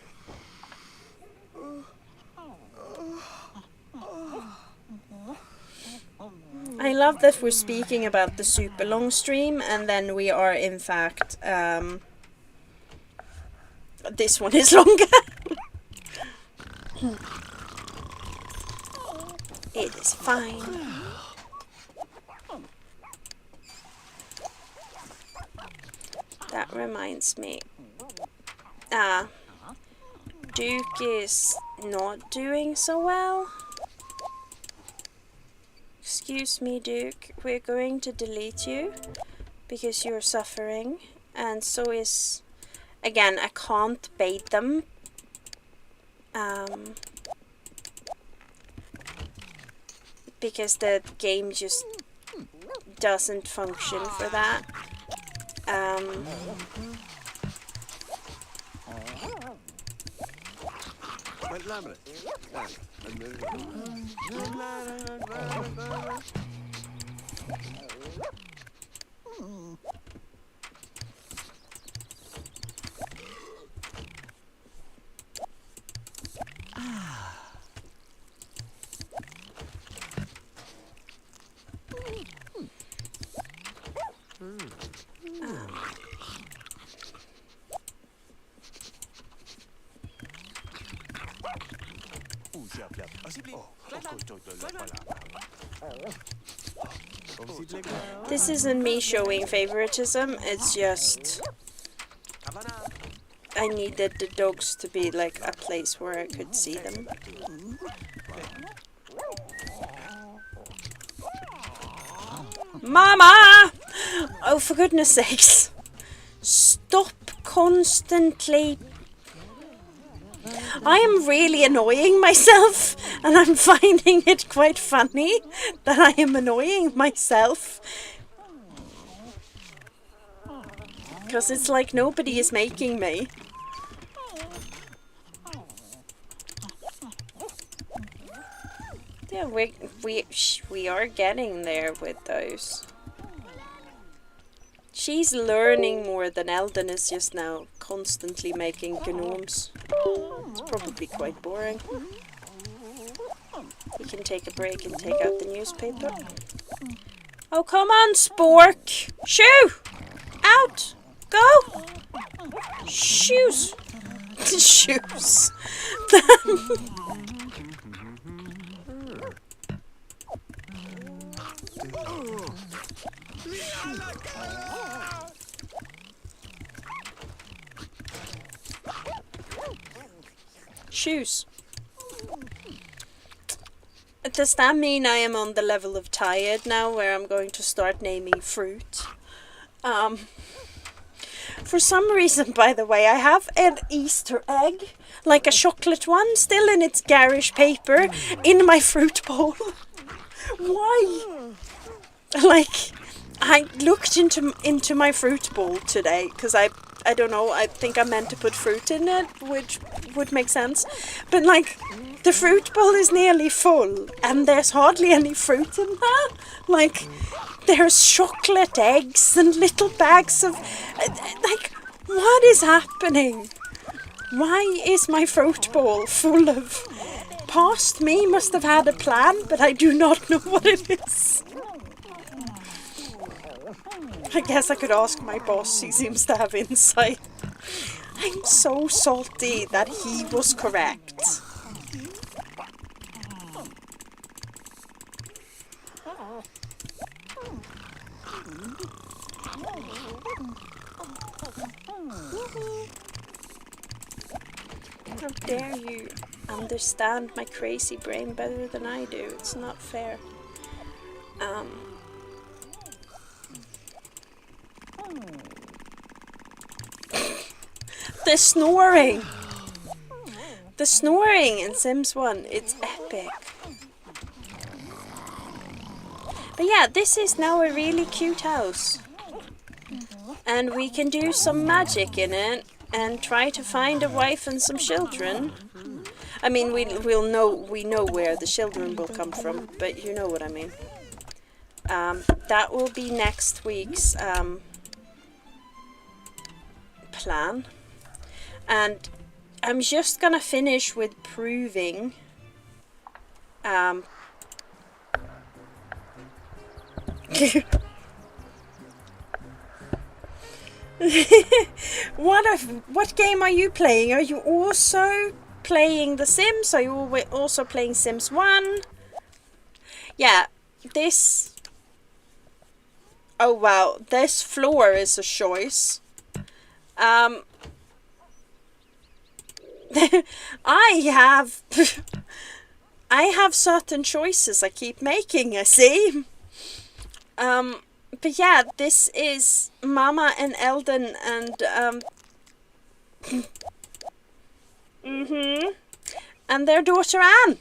I love that we're speaking about the super long stream and then we are in fact this one is longer. It is fine. That reminds me. Duke is not doing so well. Excuse me, Duke. We're going to delete you because you're suffering, and so is... Again, I can't bait them. Because the game just doesn't function for that. This isn't me showing favoritism, it's just I needed the dogs to be like a place where I could see them. Mama! Oh, for goodness sakes. Stop constantly... I am really annoying myself, and I'm finding it quite funny that I am annoying myself. Because it's like nobody is making me. Yeah, we are getting there with those. She's learning more than Eldon is just now, constantly making gnomes. It's probably quite boring. We can take a break and take out the newspaper. Oh, come on, Spork! Shoo! Out! Go! Shoes! Shoes! Shoes. Does that mean I am on the level of tired now, where I'm going to start naming fruit? For some reason, by the way, I have an Easter egg, like a chocolate one, still in its garish paper, in my fruit bowl. Why? Like, I looked into my fruit bowl today, because I don't know, I think I meant to put fruit in it, which would make sense. But like, the fruit bowl is nearly full, and there's hardly any fruit in there. Like, there's chocolate eggs and little bags of... Like, what is happening? Why is my fruit bowl full of... Past me must have had a plan, but I do not know what it is. I guess I could ask my boss, he seems to have insight. I'm so salty that he was correct. How dare you understand my crazy brain better than I do? It's not fair. The snoring! The snoring in Sims 1, it's epic. But yeah, this is now a really cute house. And we can do some magic in it and try to find a wife and some children. I mean, we know where the children will come from, but you know what I mean. That will be next week's plan. And I'm just gonna finish with proving what game are you playing? Are you also playing The Sims? Are you also playing Sims 1? Yeah, this... Oh wow, this floor is a choice. I have certain choices I keep making, I see. But yeah, this is Mama and Eldon and and their daughter Anne.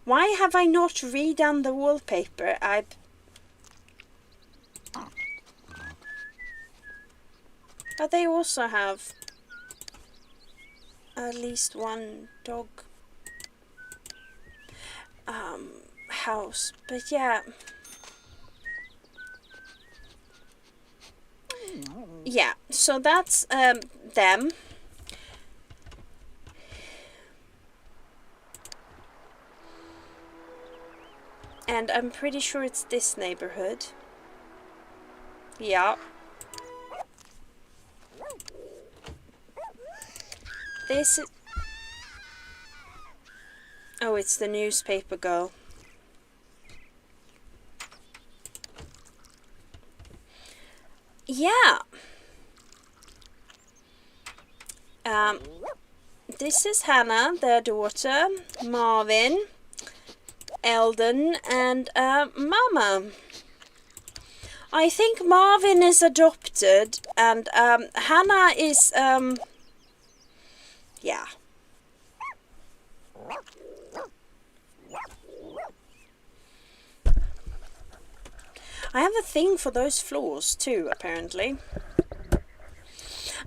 Why have I not redone the wallpaper? But they also have at least one dog house. But yeah. Yeah, so that's them. And I'm pretty sure it's this neighborhood. Yeah. This is... Oh, it's the newspaper girl. Yeah. This is Hannah, their daughter, Marvin, Eldon, and Mama. I think Marvin is adopted, and Hannah is yeah. I have a thing for those floors too, apparently.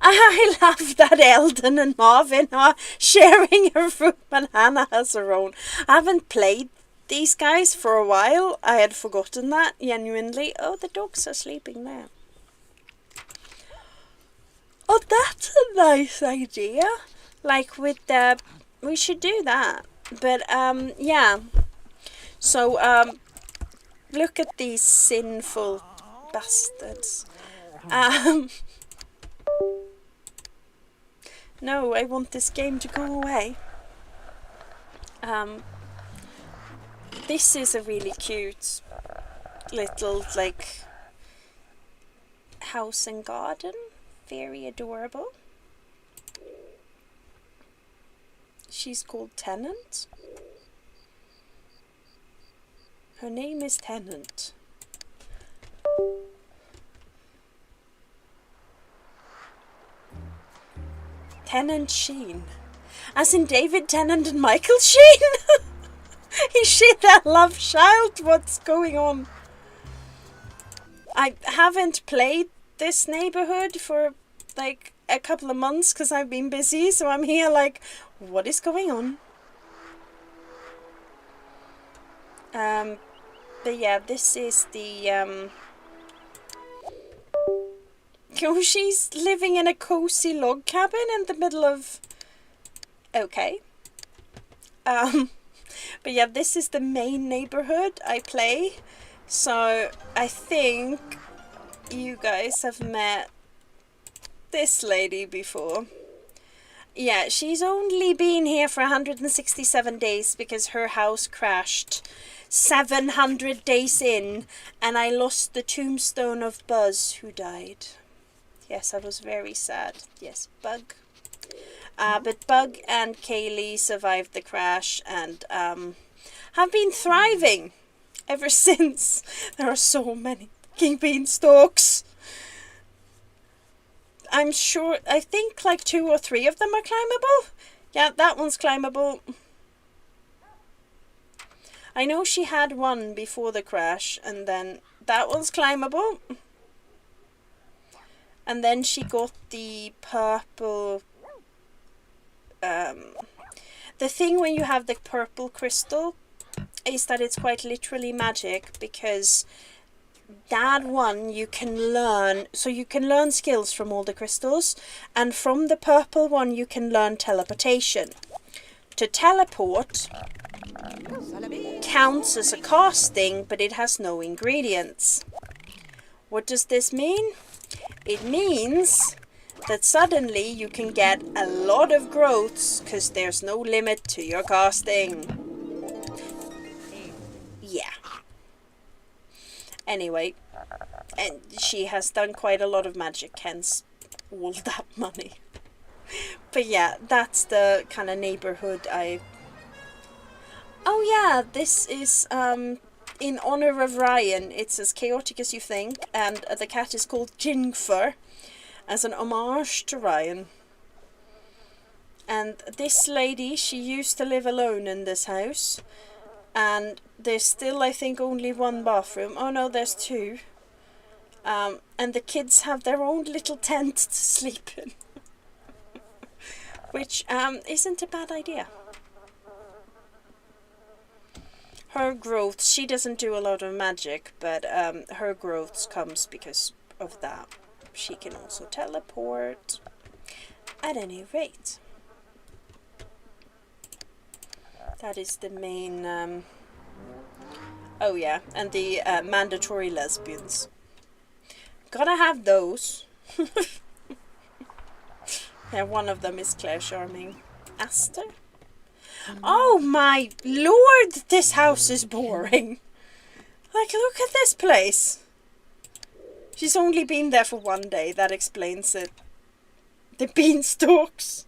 I love that Eldon and Marvin are sharing a room and Hannah has her own. I haven't played these guys for a while. I had forgotten that, genuinely. Oh, the dogs are sleeping there. Oh, that's a nice idea. Like with the... We should do that. But, yeah. So, look at these sinful bastards. No, I want this game to go away. This is a really cute little, like, house and garden. Very adorable. She's called Tennant. Her name is Tennant. Tennant Sheen. As in David Tennant and Michael Sheen? Is she that love child? What's going on? I haven't played this neighborhood for like a couple of months because I've been busy, so I'm here like, what is going on? But yeah, this is the oh, she's living in a cozy log cabin in the middle of... Okay. But yeah, this is the main neighborhood I play. So I think you guys have met this lady before. Yeah, she's only been here for 167 days because her house crashed 700 days in, and I lost the tombstone of Buzz, who died. Yes, I was very sad. Yes, Bug. But Bug and Kaylee survived the crash and have been thriving ever since. There are so many king beanstalks. I'm sure, I think like 2 or 3 of them are climbable. Yeah, that one's climbable. I know she had one before the crash, and then that one's climbable. And then she got the purple... the thing when you have the purple crystal is that it's quite literally magic, because that one you can learn, so you can learn skills from all the crystals, and from the purple one you can learn teleportation. To teleport counts as a casting, but it has no ingredients. What does this mean? It means that suddenly you can get a lot of growths because there's no limit to your casting. Yeah. Anyway, and she has done quite a lot of magic, hence all that money. But yeah, that's the kind of neighborhood I... Oh yeah, this is in honor of Ryan. It's as chaotic as you think, and the cat is called Jinfer, as an homage to Ryan. And this lady, she used to live alone in this house, and there's still, I think, only 1 bathroom. Oh no, there's 2. And the kids have their own little tent to sleep in. Which isn't a bad idea. Her growth, she doesn't do a lot of magic, but her growth comes because of that. She can also teleport. At any rate, that is the main... oh yeah, and the mandatory lesbians. Gotta have those. Yeah, one of them is Claire Charming. Aster? Oh my lord, this house is boring. Like, look at this place. She's only been there for 1 day, that explains it. The beanstalks.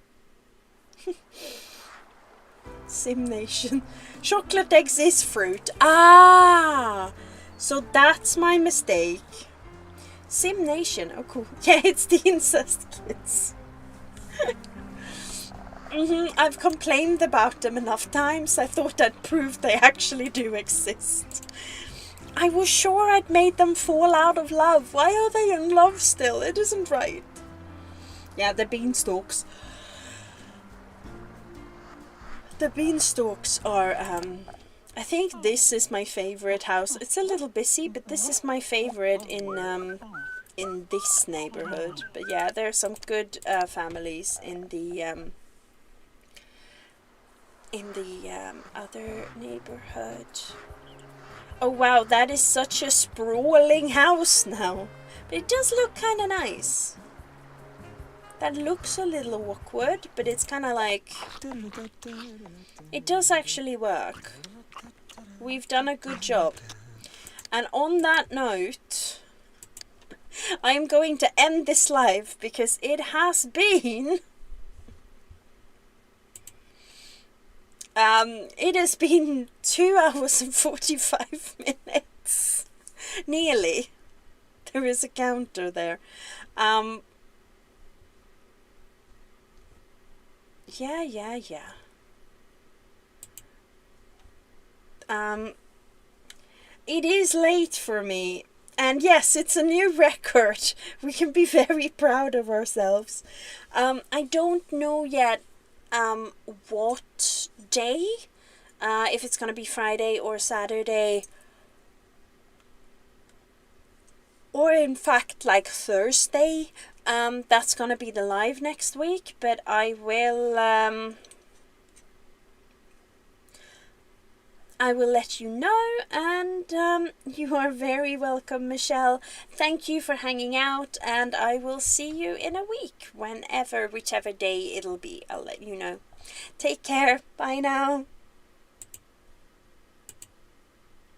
Sim Nation. Chocolate eggs is fruit. Ah! So that's my mistake. Sim Nation. Oh, cool. Yeah, it's the incest kids. I've complained about them enough times. I thought I'd prove they actually do exist. I was sure I'd made them fall out of love. Why are they in love still? It isn't right. Yeah, the beanstalks. The beanstalks are, I think this is my favorite house. It's a little busy, but this is my favorite in this neighborhood. But yeah, there are some good families in the other neighborhood. Oh wow, that is such a sprawling house now. But it does look kind of nice. That looks a little awkward, but it's kind of like... It does actually work. We've done a good job. And on that note, I am going to end this live because it has been... it has been 2 hours and 45 minutes. Nearly. There is a counter there. Yeah. It is late for me. And yes, it's a new record. We can be very proud of ourselves. I don't know yet what day. If it's going to be Friday or Saturday. Or in fact like Thursday. That's going to be the live next week. But I will let you know, and you are very welcome, Michelle. Thank you for hanging out, and I will see you in a week, whichever day it'll be. I'll let you know. Take care. Bye now.